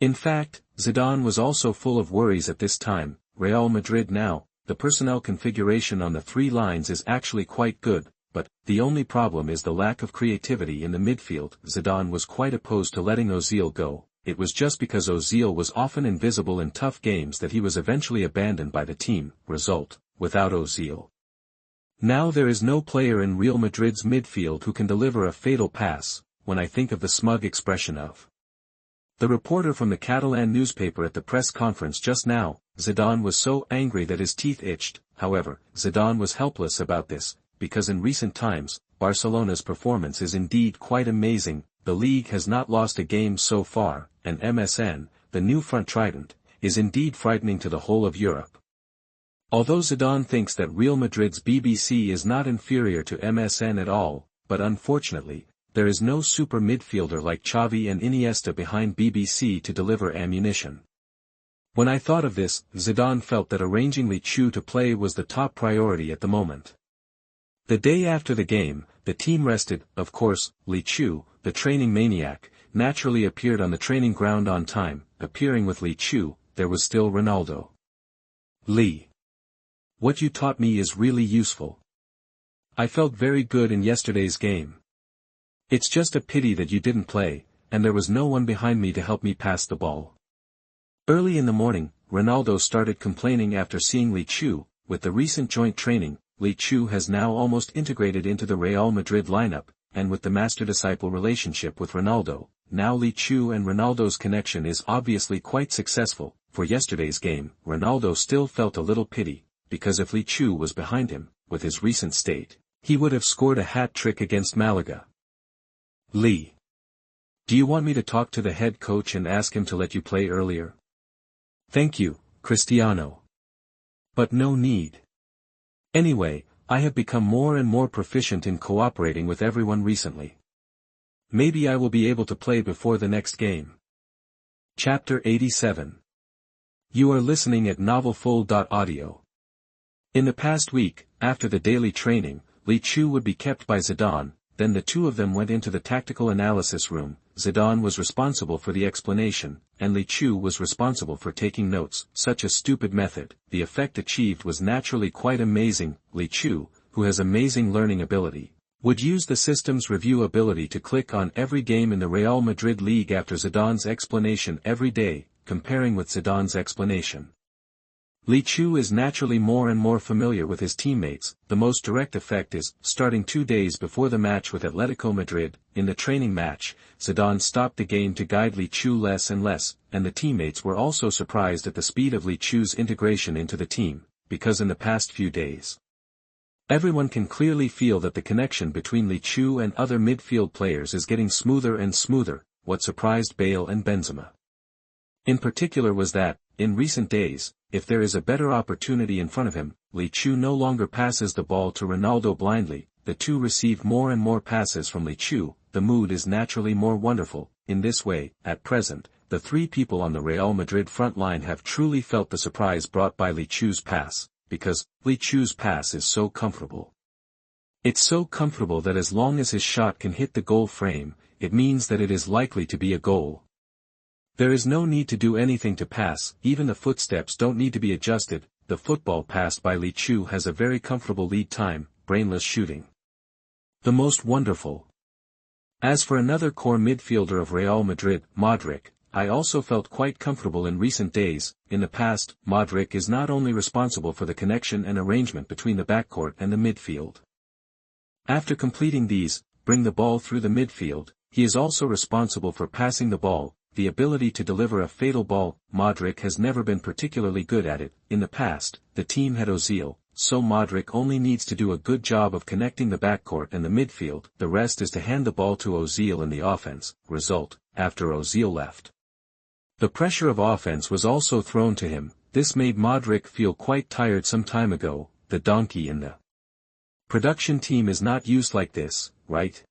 Speaker 1: In fact, Zidane was also full of worries at this time. Real Madrid now, the personnel configuration on the three lines is actually quite good, but the only problem is the lack of creativity in the midfield. Zidane was quite opposed to letting Ozil go. It was just because Ozil was often invisible in tough games that he was eventually abandoned by the team. Result, without Ozil, now there is no player in Real Madrid's midfield who can deliver a fatal pass. When I think of the smug expression of the reporter from the Catalan newspaper at the press conference just now, Zidane was so angry that his teeth itched. However, Zidane was helpless about this, because in recent times, Barcelona's performance is indeed quite amazing. The league has not lost a game so far, and MSN, the new front trident, is indeed frightening to the whole of Europe. Although Zidane thinks that Real Madrid's BBC is not inferior to MSN at all, but unfortunately, there is no super midfielder like Xavi and Iniesta behind BBC to deliver ammunition. When I thought of this, Zidane felt that arranging Li Chu to play was the top priority at the moment. The day after the game, the team rested. Of course, Li Chu, the training maniac, naturally appeared on the training ground on time. Appearing with Li Chu, there was still Ronaldo. Li, what you taught me is really useful. I felt very good in yesterday's game. It's just a pity that you didn't play, and there was no one behind me to help me pass the ball. Early in the morning, Ronaldo started complaining after seeing Li Chu. With the recent joint training, Li Chu has now almost integrated into the Real Madrid lineup, and with the master-disciple relationship with Ronaldo, now Li Chu and Ronaldo's connection is obviously quite successful. For yesterday's game, Ronaldo still felt a little pity, because if Li Chu was behind him, with his recent state, he would have scored a hat-trick against Malaga. Li, do you want me to talk to the head coach and ask him to let you play earlier? Thank you, Cristiano. But no need. Anyway, I have become more and more proficient in cooperating with everyone recently. Maybe I will be able to play before the next game. Chapter 87. You are listening at novelfull.audio. In the past week, after the daily training, Li Chu would be kept by Zidane, then the two of them went into the tactical analysis room. Zidane was responsible for the explanation, and Li Chu was responsible for taking notes. Such a stupid method. The effect achieved was naturally quite amazing. Li Chu, who has amazing learning ability, would use the system's review ability to click on every game in the Real Madrid league after Zidane's explanation every day, comparing with Zidane's explanation. Li Chu is naturally more and more familiar with his teammates. The most direct effect is, starting 2 days before the match with Atletico Madrid, in the training match, Zidane stopped the game to guide Li Chu less and less, and the teammates were also surprised at the speed of Li Chu's integration into the team, because in the past few days, everyone can clearly feel that the connection between Li Chu and other midfield players is getting smoother and smoother. What surprised Bale and Benzema in particular was that, in recent days, if there is a better opportunity in front of him, Li Chu no longer passes the ball to Ronaldo blindly. The two receive more and more passes from Li Chu. The mood is naturally more wonderful. In this way, at present, the three people on the Real Madrid front line have truly felt the surprise brought by Li Chu's pass, because Li Chu's pass is so comfortable. It's so comfortable that as long as his shot can hit the goal frame, it means that it is likely to be a goal. There is no need to do anything to pass, even the footsteps don't need to be adjusted. The football passed by Li Chu has a very comfortable lead time, brainless shooting. The most wonderful. As for another core midfielder of Real Madrid, Modric, I also felt quite comfortable in recent days. In the past, Modric is not only responsible for the connection and arrangement between the backcourt and the midfield. After completing these, bring the ball through the midfield, he is also responsible for passing the ball, the ability to deliver a fatal ball. Modric has never been particularly good at it. In the past, the team had Ozil, so Modric only needs to do a good job of connecting the backcourt and the midfield. The rest is to hand the ball to Ozil in the offense. Result, after Ozil left, the pressure of offense was also thrown to him. This made Modric feel quite tired some time ago. The donkey in the production team is not used like this, right?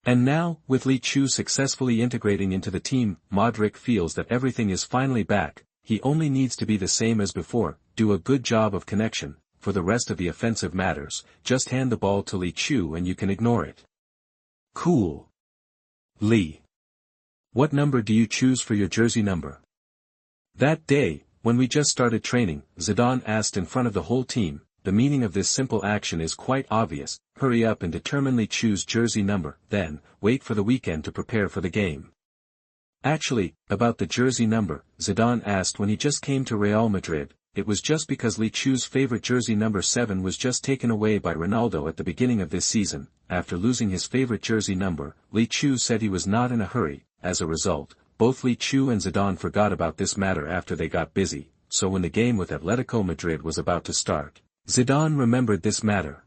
Speaker 1: And now, with Li Chu successfully integrating into the team, Modric feels that everything is finally back. He only needs to be the same as before, do a good job of connection. For the rest of the offensive matters, just hand the ball to Li Chu and you can ignore it. Cool. Li. What number do you choose for your jersey number? That day, when we just started training, Zidane asked in front of the whole team. The meaning of this simple action is quite obvious. Hurry up and determinedly choose jersey number, then, wait for the weekend to prepare for the game. Actually, about the jersey number, Zidane asked when he just came to Real Madrid. It was just because Li Chu's favorite jersey number 7 was just taken away by Ronaldo at the beginning of this season. After losing his favorite jersey number, Li Chu said he was not in a hurry. As a result, both Li Chu and Zidane forgot about this matter after they got busy, so when the game with Atletico Madrid was about to start, Zidane remembered this matter.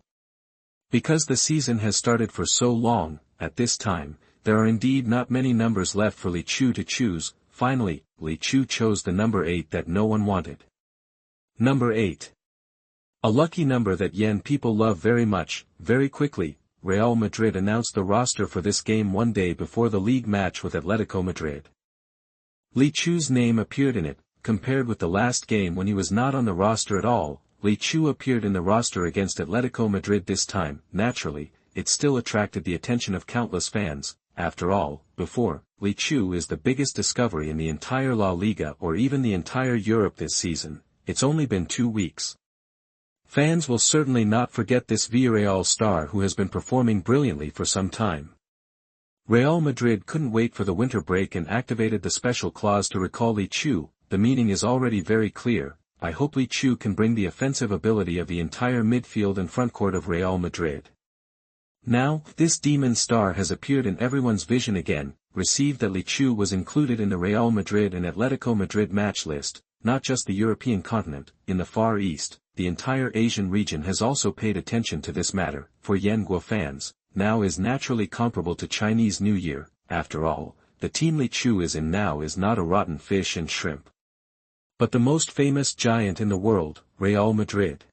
Speaker 1: Because the season has started for so long, at this time, there are indeed not many numbers left for Li Chu to choose. Finally, Li Chu chose the number 8 that no one wanted. Number 8. A lucky number that Yen people love very much. Very quickly, Real Madrid announced the roster for this game one day before the league match with Atletico Madrid. Li Chu's name appeared in it. Compared with the last game when he was not on the roster at all, Li Chu appeared in the roster against Atletico Madrid this time. Naturally, it still attracted the attention of countless fans. After all, before, Li Chu is the biggest discovery in the entire La Liga or even the entire Europe this season. It's only been 2 weeks. Fans will certainly not forget this Villarreal star who has been performing brilliantly for some time. Real Madrid couldn't wait for the winter break and activated the special clause to recall Li Chu. The meaning is already very clear. I hope Li Chu can bring the offensive ability of the entire midfield and frontcourt of Real Madrid. Now, this demon star has appeared in everyone's vision again. Received that Li Chu was included in the Real Madrid and Atletico Madrid match list, not just the European continent. In the Far East, the entire Asian region has also paid attention to this matter. For Yanguo fans, now is naturally comparable to Chinese New Year. After all, the team Li Chu is in now is not a rotten fish and shrimp, but the most famous giant in the world, Real Madrid.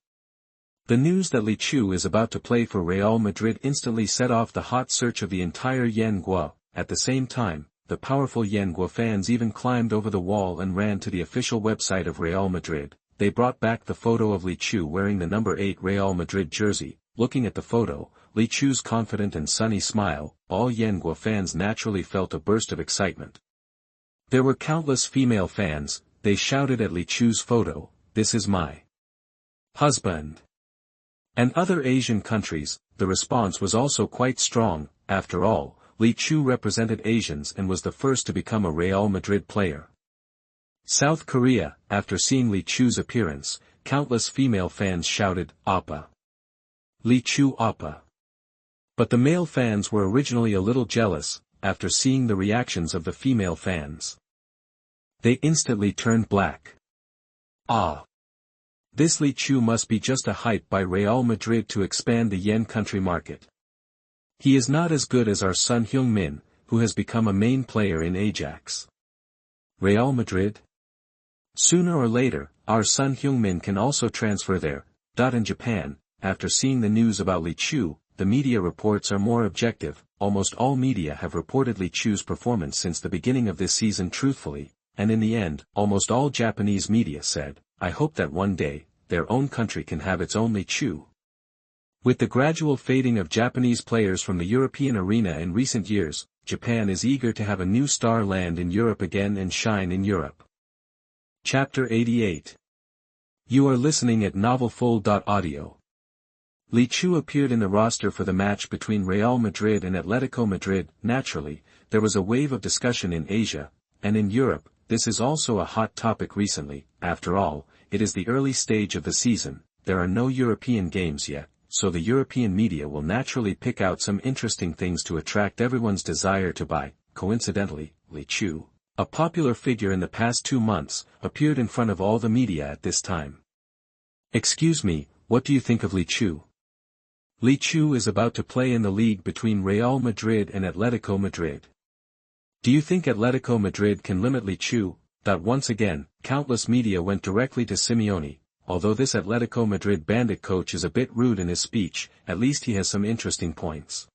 Speaker 1: The news that Li Chu is about to play for Real Madrid instantly set off the hot search of the entire Yanguo. At the same time, the powerful Yanguo fans even climbed over the wall and ran to the official website of Real Madrid. They brought back the photo of Li Chu wearing the number 8 Real Madrid jersey. Looking at the photo, Li Chu's confident and sunny smile, all Yanguo fans naturally felt a burst of excitement. There were countless female fans. They shouted at Li Chu's photo, "This is my husband." And other Asian countries, the response was also quite strong. After all, Li Chu represented Asians and was the first to become a Real Madrid player. South Korea, after seeing Li Chu's appearance, countless female fans shouted, "Oppa! Li Chu Oppa!" But the male fans were originally a little jealous, after seeing the reactions of the female fans. They instantly turned black. Ah! This Li Chu must be just a hype by Real Madrid to expand the yen country market. He is not as good as our Son Heung-min, who has become a main player in Ajax. Real Madrid? Sooner or later, our Son Heung-min can also transfer there. In Japan, after seeing the news about Li Chu, the media reports are more objective. Almost all media have reported Li Chu's performance since the beginning of this season truthfully, and in the end, almost all Japanese media said, "I hope that one day, their own country can have its own Li Chu." With the gradual fading of Japanese players from the European arena in recent years, Japan is eager to have a new star land in Europe again and shine in Europe. Chapter 88. You are listening at novelfull.audio. Li Chu appeared in the roster for the match between Real Madrid and Atletico Madrid. Naturally, there was a wave of discussion in Asia, and in Europe. This is also a hot topic recently. After all, it is the early stage of the season, there are no European games yet, so the European media will naturally pick out some interesting things to attract everyone's desire to buy. Coincidentally, Li Chu, a popular figure in the past 2 months, appeared in front of all the media at this time. "Excuse me, what do you think of Li Chu?" Li Chu is about to play in the league between Real Madrid and Atletico Madrid. Do you think Atletico Madrid can limit Li Chu? Once again, countless media went directly to Simeone. Although this Atletico Madrid bandit coach is a bit rude in his speech, at least he has some interesting points.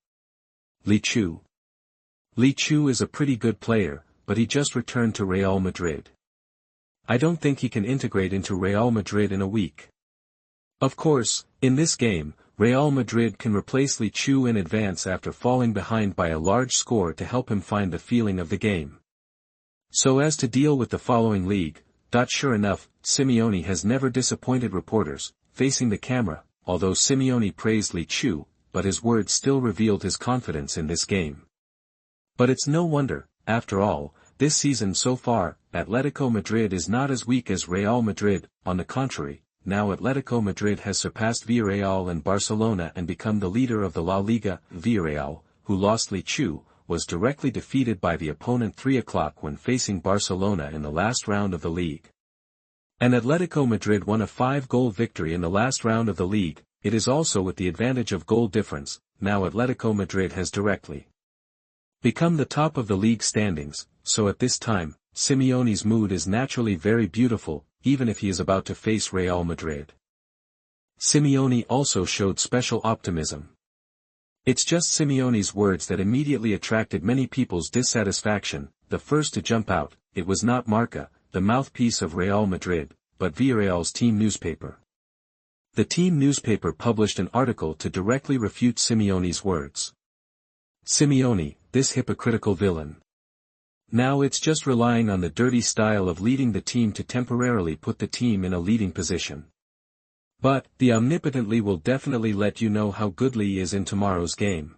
Speaker 1: Li Chu. Li Chu is a pretty good player, but he just returned to Real Madrid. I don't think he can integrate into Real Madrid in a week. Of course, in this game, Real Madrid can replace Li Chu in advance after falling behind by a large score to help him find the feeling of the game. So as to deal with the following league, sure enough, Simeone has never disappointed reporters, facing the camera, although Simeone praised Li Chu, but his words still revealed his confidence in this game. But it's no wonder, after all, this season so far, Atletico Madrid is not as weak as Real Madrid. On the contrary, now Atletico Madrid has surpassed Villarreal and Barcelona and become the leader of the La Liga. Villarreal, who lost Li Chu, was directly defeated by the opponent 3 o'clock when facing Barcelona in the last round of the league. And Atletico Madrid won a 5-goal victory in the last round of the league. It is also with the advantage of goal difference. Now Atletico Madrid has directly become the top of the league standings, so at this time, Simeone's mood is naturally very beautiful, even if he is about to face Real Madrid. Simeone also showed special optimism. It's just Simeone's words that immediately attracted many people's dissatisfaction. The first to jump out, it was not Marca, the mouthpiece of Real Madrid, but Villarreal's team newspaper. The team newspaper published an article to directly refute Simeone's words. Simeone, this hypocritical villain. Now it's just relying on the dirty style of leading the team to temporarily put the team in a leading position. But, the omnipotently will definitely let you know how good Li is in tomorrow's game.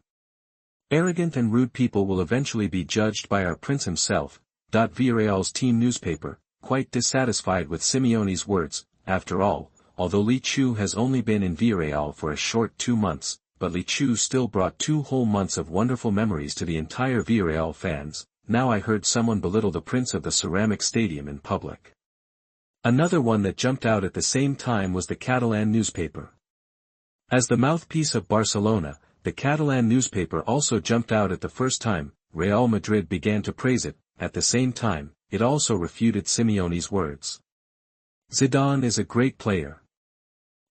Speaker 1: Arrogant and rude people will eventually be judged by our prince himself. Villarreal's team newspaper, quite dissatisfied with Simeone's words. After all, although Li Chu has only been in Villarreal for a short 2 months, but Li Chu still brought 2 whole months of wonderful memories to the entire Villarreal fans. Now I heard someone belittle the prince of the ceramic stadium in public. Another one that jumped out at the same time was the Catalan newspaper. As the mouthpiece of Barcelona, the Catalan newspaper also jumped out at the first time. Real Madrid began to praise it. At the same time, it also refuted Simeone's words. Zidane is a great player.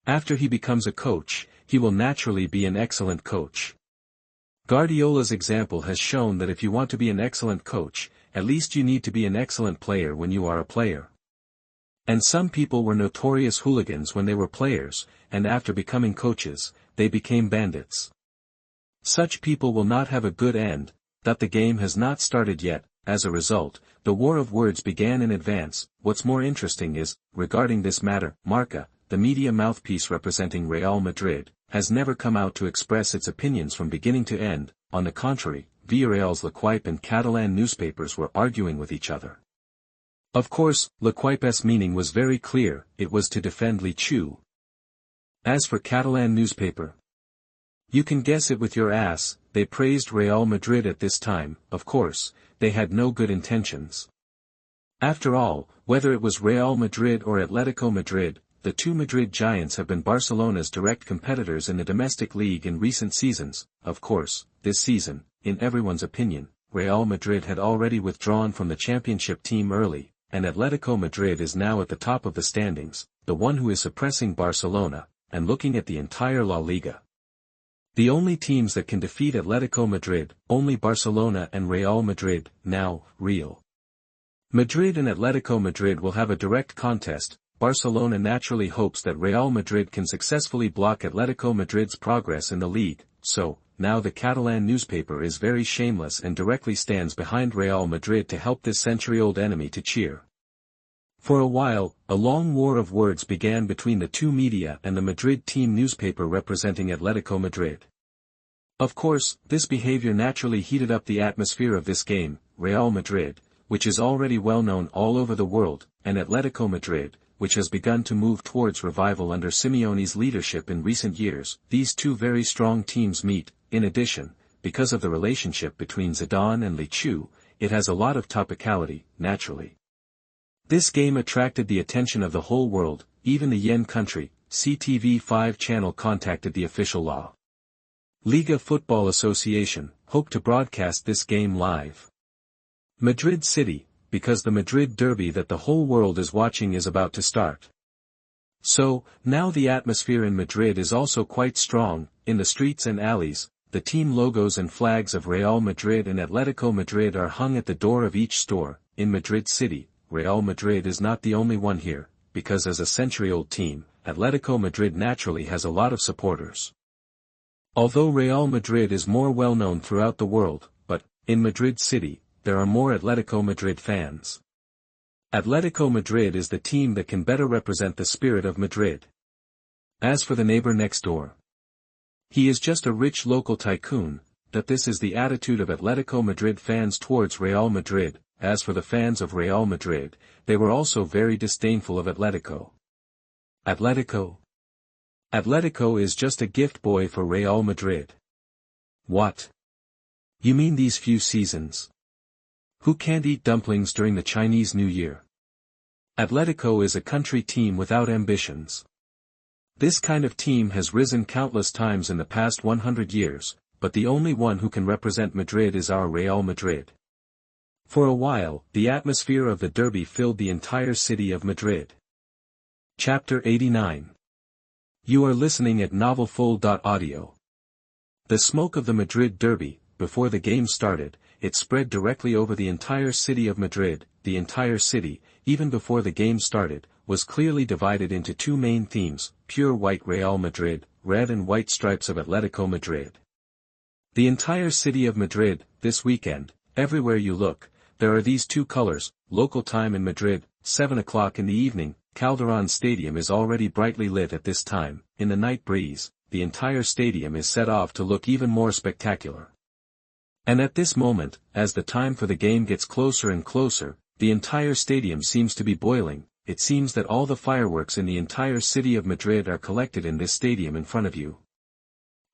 Speaker 1: After he becomes a coach, he will naturally be an excellent coach. Guardiola's example has shown that if you want to be an excellent coach, at least you need to be an excellent player when you are a player. And some people were notorious hooligans when they were players, and after becoming coaches, they became bandits. Such people will not have a good end. The game has not started yet. As a result, the war of words began in advance. What's more interesting is, regarding this matter, Marca, the media mouthpiece representing Real Madrid, has never come out to express its opinions from beginning to end. On the contrary, Villarreal's L'Equipe and Catalan newspapers were arguing with each other. Of course, L'Equipe's meaning was very clear, it was to defend Li Chu. As for Catalan newspaper, you can guess it with your ass, they praised Real Madrid at this time. Of course, they had no good intentions. After all, whether it was Real Madrid or Atletico Madrid, the two Madrid giants have been Barcelona's direct competitors in the domestic league in recent seasons. Of course, this season, in everyone's opinion, Real Madrid had already withdrawn from the championship team early, and Atletico Madrid is now at the top of the standings, the one who is suppressing Barcelona, and looking at the entire La Liga. The only teams that can defeat Atletico Madrid, only Barcelona and Real Madrid. Now, Real Madrid and Atletico Madrid will have a direct contest. Barcelona naturally hopes that Real Madrid can successfully block Atletico Madrid's progress in the league, so, now the Catalan newspaper is very shameless and directly stands behind Real Madrid to help this century-old enemy to cheer. For a while, a long war of words began between the two media and the Madrid team newspaper representing Atletico Madrid. Of course, this behavior naturally heated up the atmosphere of this game. Real Madrid, which is already well known all over the world, and Atletico Madrid, which has begun to move towards revival under Simeone's leadership in recent years. These two very strong teams meet. In addition, because of the relationship between Zidane and Li Chu, it has a lot of topicality, naturally. This game attracted the attention of the whole world, even the Yen country. CTV5 channel contacted the official La Liga Football Association, hoped to broadcast this game live. Madrid City, because the Madrid derby that the whole world is watching is about to start. So, now the atmosphere in Madrid is also quite strong. In the streets and alleys, the team logos and flags of Real Madrid and Atletico Madrid are hung at the door of each store. In Madrid City, Real Madrid is not the only one here, because as a century-old team, Atletico Madrid naturally has a lot of supporters. Although Real Madrid is more well-known throughout the world, but, in Madrid City, there are more Atletico Madrid fans. Atletico Madrid is the team that can better represent the spirit of Madrid. As for the neighbor next door, he is just a rich local tycoon. That this is the attitude of Atletico Madrid fans towards Real Madrid. As for the fans of Real Madrid, they were also very disdainful of Atletico. Atletico is just a gift boy for Real Madrid. What? You mean these few seasons? Who can't eat dumplings during the Chinese New Year? Atletico is a country team without ambitions. This kind of team has risen countless times in the past 100 years, but the only one who can represent Madrid is our Real Madrid. For a while, the atmosphere of the derby filled the entire city of Madrid. Chapter 89. You are listening at novelfull.audio. The smoke of the Madrid derby, before the game started, it spread directly over the entire city of Madrid. The entire city, even before the game started, was clearly divided into two main themes: pure white Real Madrid, red and white stripes of Atletico Madrid. The entire city of Madrid, this weekend, everywhere you look, there are these two colors. Local time in Madrid, 7 o'clock in the evening, Calderón Stadium is already brightly lit at this time. In the night breeze, the entire stadium is set off to look even more spectacular. And at this moment, as the time for the game gets closer and closer, the entire stadium seems to be boiling. It seems that all the fireworks in the entire city of Madrid are collected in this stadium in front of you.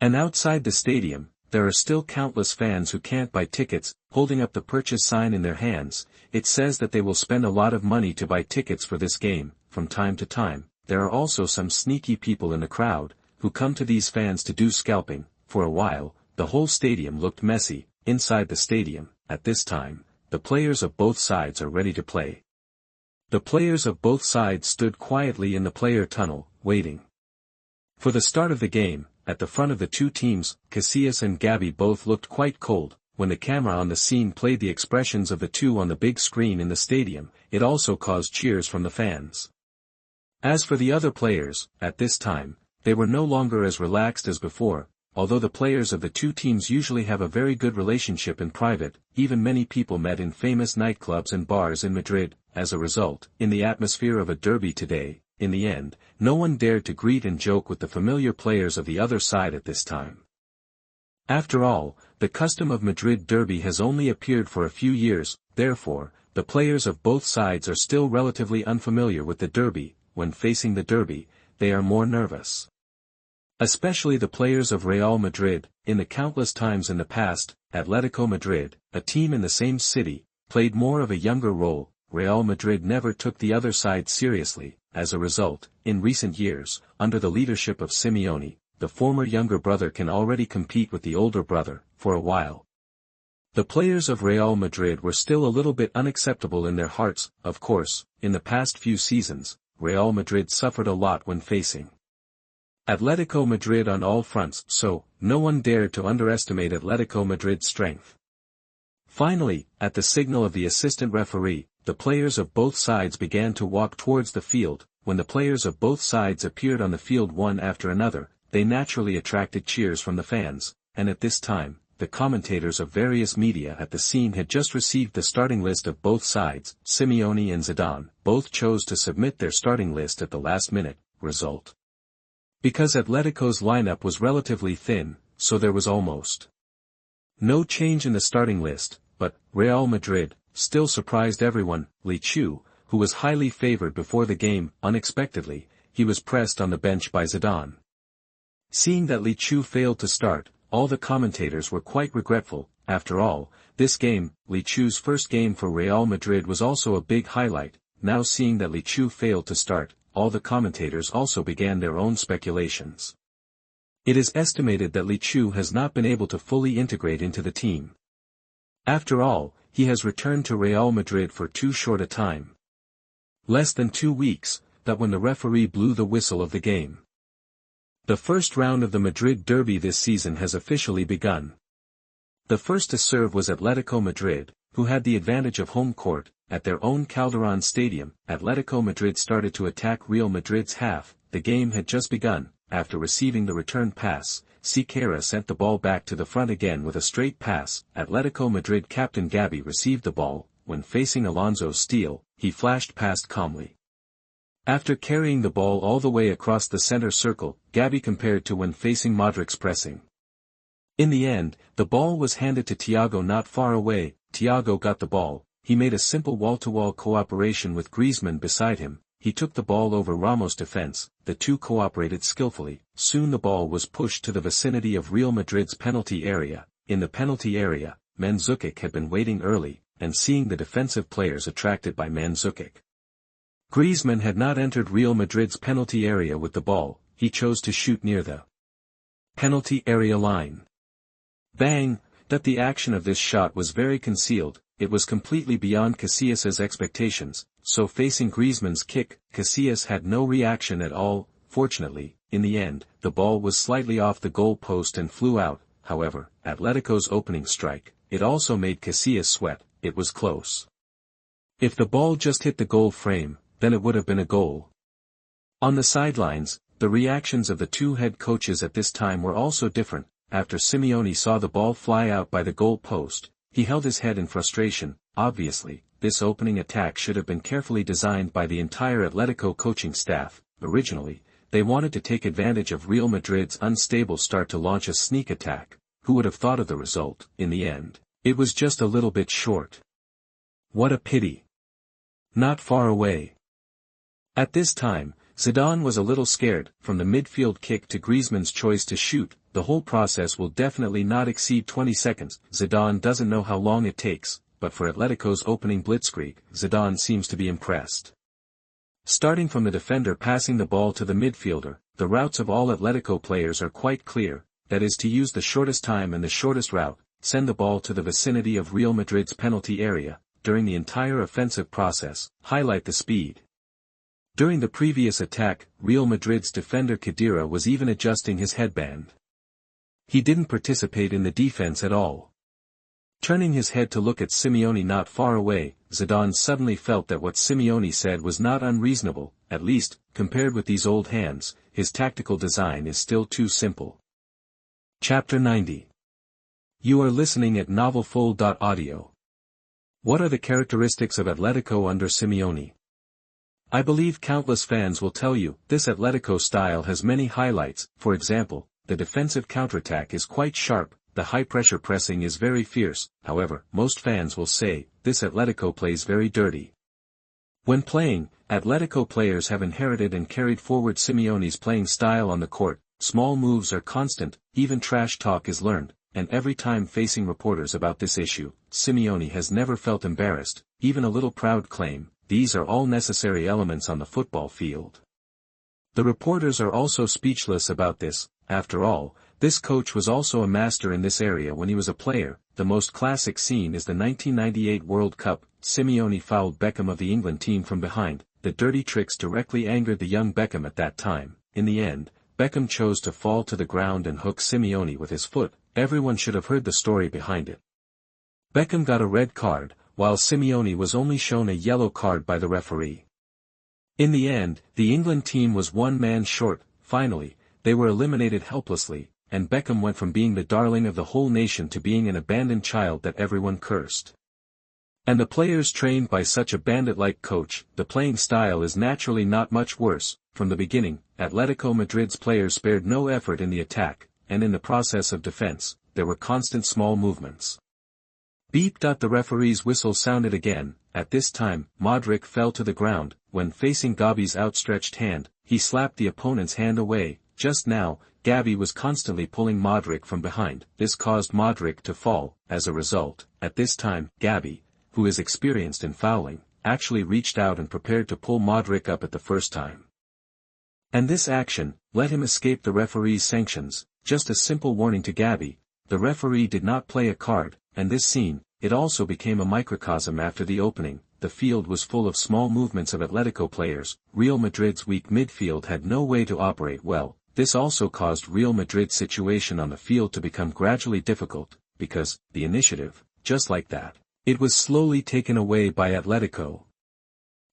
Speaker 1: And outside the stadium, there are still countless fans who can't buy tickets, holding up the purchase sign in their hands. It says that they will spend a lot of money to buy tickets for this game. From time to time, there are also some sneaky people in the crowd, who come to these fans to do scalping. For a while, the whole stadium looked messy. Inside the stadium, at this time, the players of both sides are ready to play. The players of both sides stood quietly in the player tunnel, waiting for the start of the game. At the front of the two teams, Casillas and Gavi both looked quite cold. When the camera on the scene played the expressions of the two on the big screen in the stadium, it also caused cheers from the fans. As for the other players, at this time, they were no longer as relaxed as before. Although the players of the two teams usually have a very good relationship in private, even many people met in famous nightclubs and bars in Madrid. As a result, in the atmosphere of a derby today, in the end, no one dared to greet and joke with the familiar players of the other side at this time. After all, the custom of Madrid derby has only appeared for a few years. Therefore, the players of both sides are still relatively unfamiliar with the derby. When facing the derby, they are more nervous. Especially the players of Real Madrid. In the countless times in the past, Atletico Madrid, a team in the same city, played more of a younger role. Real Madrid never took the other side seriously. As a result, in recent years, under the leadership of Simeone, the former younger brother can already compete with the older brother. For a while, the players of Real Madrid were still a little bit unacceptable in their hearts. Of course, in the past few seasons, Real Madrid suffered a lot when facing Atletico Madrid on all fronts, so no one dared to underestimate Atletico Madrid's strength. Finally, at the signal of the assistant referee, the players of both sides began to walk towards the field. When the players of both sides appeared on the field one after another, they naturally attracted cheers from the fans, and at this time, the commentators of various media at the scene had just received the starting list of both sides. Simeone and Zidane both chose to submit their starting list at the last minute. Result: because Atletico's lineup was relatively thin, so there was almost no change in the starting list, but Real Madrid still surprised everyone. Li Chu, who was highly favored before the game, unexpectedly, he was pressed on the bench by Zidane. Seeing that Li Chu failed to start, all the commentators were quite regretful. After all, this game, Li Chu's first game for Real Madrid, was also a big highlight. Now seeing that Li Chu failed to start, all the commentators also began their own speculations. It is estimated that Li Chu has not been able to fully integrate into the team. After all, he has returned to Real Madrid for too short a time. Less than 2 weeks, that when the referee blew the whistle of the game. The first round of the Madrid derby this season has officially begun. The first to serve was Atletico Madrid, who had the advantage of home court. At their own Calderón Stadium, Atletico Madrid started to attack Real Madrid's half. The game had just begun. After receiving the return pass, Siqueira sent the ball back to the front again with a straight pass. Atletico Madrid captain Gavi received the ball. When facing Alonso Steele, he flashed past calmly. After carrying the ball all the way across the center circle, Gavi compared to when facing Modric's pressing. In the end, the ball was handed to Thiago not far away. Thiago got the ball. He made a simple wall-to-wall cooperation with Griezmann beside him. He took the ball over Ramos' defense. The two cooperated skillfully. Soon the ball was pushed to the vicinity of Real Madrid's penalty area. In the penalty area, Mandzukic had been waiting early, and seeing the defensive players attracted by Mandzukic. Griezmann had not entered Real Madrid's penalty area with the ball. He chose to shoot near the penalty area line. Bang! That the action of this shot was very concealed. It was completely beyond Casillas's expectations, so facing Griezmann's kick, Casillas had no reaction at all. Fortunately, in the end, the ball was slightly off the goal post and flew out. However, Atletico's opening strike, it also made Casillas sweat. It was close. If the ball just hit the goal frame, then it would have been a goal. On the sidelines, the reactions of the two head coaches at this time were also different. After Simeone saw the ball fly out by the goal post, he held his head in frustration. Obviously, this opening attack should have been carefully designed by the entire Atletico coaching staff. Originally, they wanted to take advantage of Real Madrid's unstable start to launch a sneak attack. Who would have thought of the result? In the end, it was just a little bit short. What a pity. Not far away. At this time, Zidane was a little scared. From the midfield kick to Griezmann's choice to shoot, the whole process will definitely not exceed 20 seconds. Zidane doesn't know how long it takes, but for Atletico's opening blitzkrieg, Zidane seems to be impressed. Starting from the defender passing the ball to the midfielder, the routes of all Atletico players are quite clear, that is to use the shortest time and the shortest route, send the ball to the vicinity of Real Madrid's penalty area. During the entire offensive process, highlight the speed. During the previous attack, Real Madrid's defender Khedira was even adjusting his headband. He didn't participate in the defense at all. Turning his head to look at Simeone not far away, Zidane suddenly felt that what Simeone said was not unreasonable. At least, compared with these old hands, his tactical design is still too simple. Chapter 90. You are listening at novelfull.audio. What are the characteristics of Atletico under Simeone? I believe countless fans will tell you, this Atletico style has many highlights. For example, the defensive counterattack is quite sharp, the high-pressure pressing is very fierce. However, most fans will say, this Atletico plays very dirty. When playing, Atletico players have inherited and carried forward Simeone's playing style on the court. Small moves are constant, even trash talk is learned, and every time facing reporters about this issue, Simeone has never felt embarrassed, even a little proud claim. These are all necessary elements on the football field. The reporters are also speechless about this. After all, this coach was also a master in this area when he was a player. The most classic scene is the 1998 World Cup. Simeone fouled Beckham of the England team from behind. The dirty tricks directly angered the young Beckham at that time. In the end, Beckham chose to fall to the ground and hook Simeone with his foot. Everyone should have heard the story behind it. Beckham got a red card, while Simeone was only shown a yellow card by the referee. In the end, the England team was one man short. Finally, they were eliminated helplessly, and Beckham went from being the darling of the whole nation to being an abandoned child that everyone cursed. And the players trained by such a bandit-like coach, the playing style is naturally not much worse. From the beginning, Atletico Madrid's players spared no effort in the attack, and in the process of defense, there were constant small movements. Beep. The referee's whistle sounded again. At this time, Modric fell to the ground. When facing Gabi's outstretched hand, he slapped the opponent's hand away. Just now, Gabi was constantly pulling Modric from behind. This caused Modric to fall. As a result, at this time, Gabi, who is experienced in fouling, actually reached out and prepared to pull Modric up at the first time. And this action let him escape the referee's sanctions. Just a simple warning to Gabi. The referee did not play a card, and this scene, it also became a microcosm after the opening. The field was full of small movements of Atletico players. Real Madrid's weak midfield had no way to operate well. This also caused Real Madrid's situation on the field to become gradually difficult, because, the initiative, just like that, it was slowly taken away by Atletico.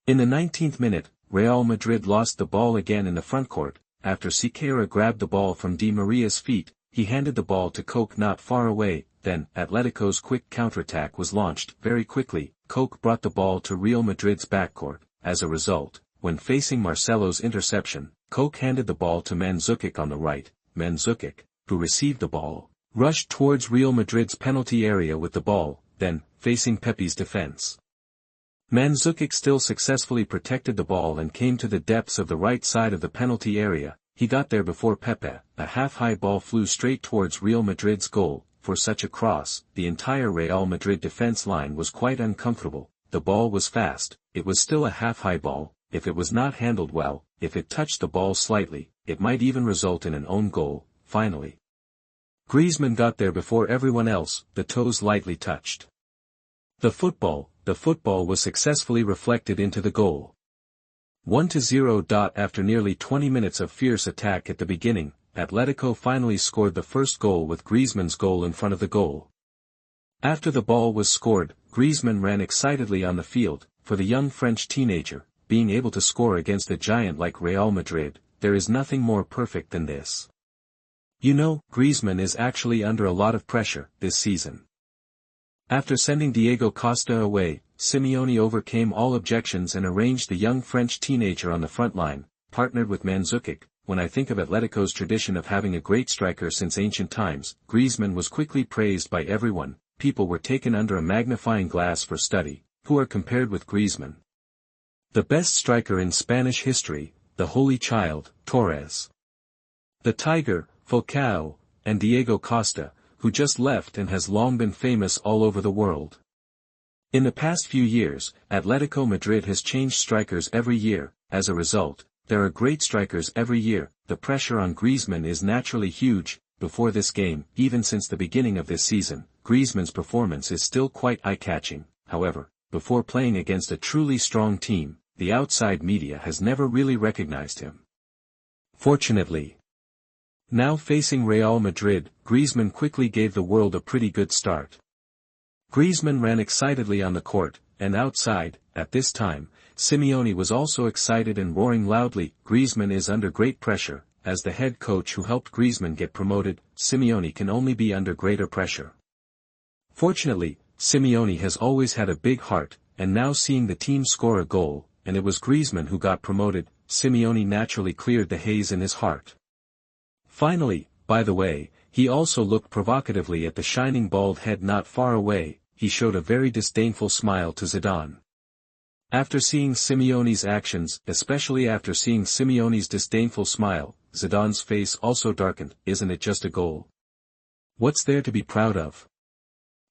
Speaker 1: In the 19th minute, Real Madrid lost the ball again in the front court. After Siqueira grabbed the ball from Di Maria's feet, he handed the ball to Coke not far away. Then, Atletico's quick counterattack was launched. Very quickly, Coke brought the ball to Real Madrid's backcourt. As a result, when facing Marcelo's interception, Coke handed the ball to Mandzukic on the right. Mandzukic, who received the ball, rushed towards Real Madrid's penalty area with the ball. Then, facing Pepe's defense, Mandzukic still successfully protected the ball and came to the depths of the right side of the penalty area. He got there before Pepe. A half-high ball flew straight towards Real Madrid's goal. For such a cross, the entire Real Madrid defense line was quite uncomfortable. The ball was fast. It was still a half-high ball. If it was not handled well, if it touched the ball slightly, it might even result in an own goal. Finally, Griezmann got there before everyone else. The toes lightly touched the football was successfully reflected into the goal. 1-0. After nearly 20 minutes of fierce attack at the beginning, Atletico finally scored the first goal with Griezmann's goal in front of the goal. After the ball was scored, Griezmann ran excitedly on the field. For the young French teenager, being able to score against a giant like Real Madrid, there is nothing more perfect than this. You know, Griezmann is actually under a lot of pressure this season. After sending Diego Costa away, Simeone overcame all objections and arranged the young French teenager on the front line, partnered with Mandzukic. When I think of Atletico's tradition of having a great striker since ancient times, Griezmann was quickly praised by everyone. People were taken under a magnifying glass for study. Who are compared with Griezmann? The best striker in Spanish history, the Holy Child, Torres. The Tiger, Falcao, and Diego Costa, who just left and has long been famous all over the world. In the past few years, Atletico Madrid has changed strikers every year. As a result, there are great strikers every year. The pressure on Griezmann is naturally huge. Before this game, even since the beginning of this season, Griezmann's performance is still quite eye-catching. However, before playing against a truly strong team, the outside media has never really recognized him. Fortunately, now facing Real Madrid, Griezmann quickly gave the world a pretty good start. Griezmann ran excitedly on the court, and outside. At this time, Simeone was also excited and roaring loudly. Griezmann is under great pressure. As the head coach who helped Griezmann get promoted, Simeone can only be under greater pressure. Fortunately, Simeone has always had a big heart, and now seeing the team score a goal, and it was Griezmann who got promoted, Simeone naturally cleared the haze in his heart. Finally, by the way, He also looked provocatively at the shining bald head not far away. He showed a very disdainful smile to Zidane. After seeing Simeone's actions, especially after seeing Simeone's disdainful smile, Zidane's face also darkened. Isn't it just a goal? What's there to be proud of?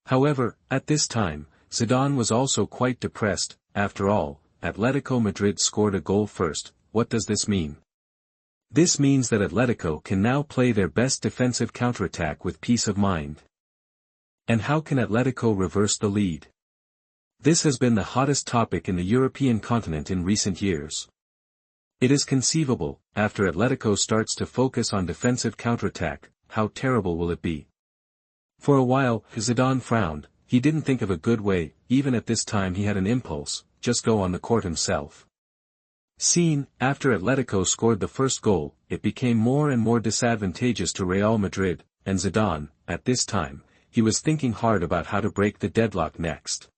Speaker 1: However, at this time, Zidane was also quite depressed. After all, Atletico Madrid scored a goal first. What does this mean? This means that Atletico can now play their best defensive counterattack with peace of mind. And how can Atletico reverse the lead? This has been the hottest topic in the European continent in recent years. It is conceivable, after Atletico starts to focus on defensive counterattack, how terrible will it be? For a while, Zidane frowned. He didn't think of a good way. Even at this time he had an impulse, just go on the court himself. After Atletico scored the first goal, it became more and more disadvantageous to Real Madrid, and Zidane, at this time, he was thinking hard about how to break the deadlock next.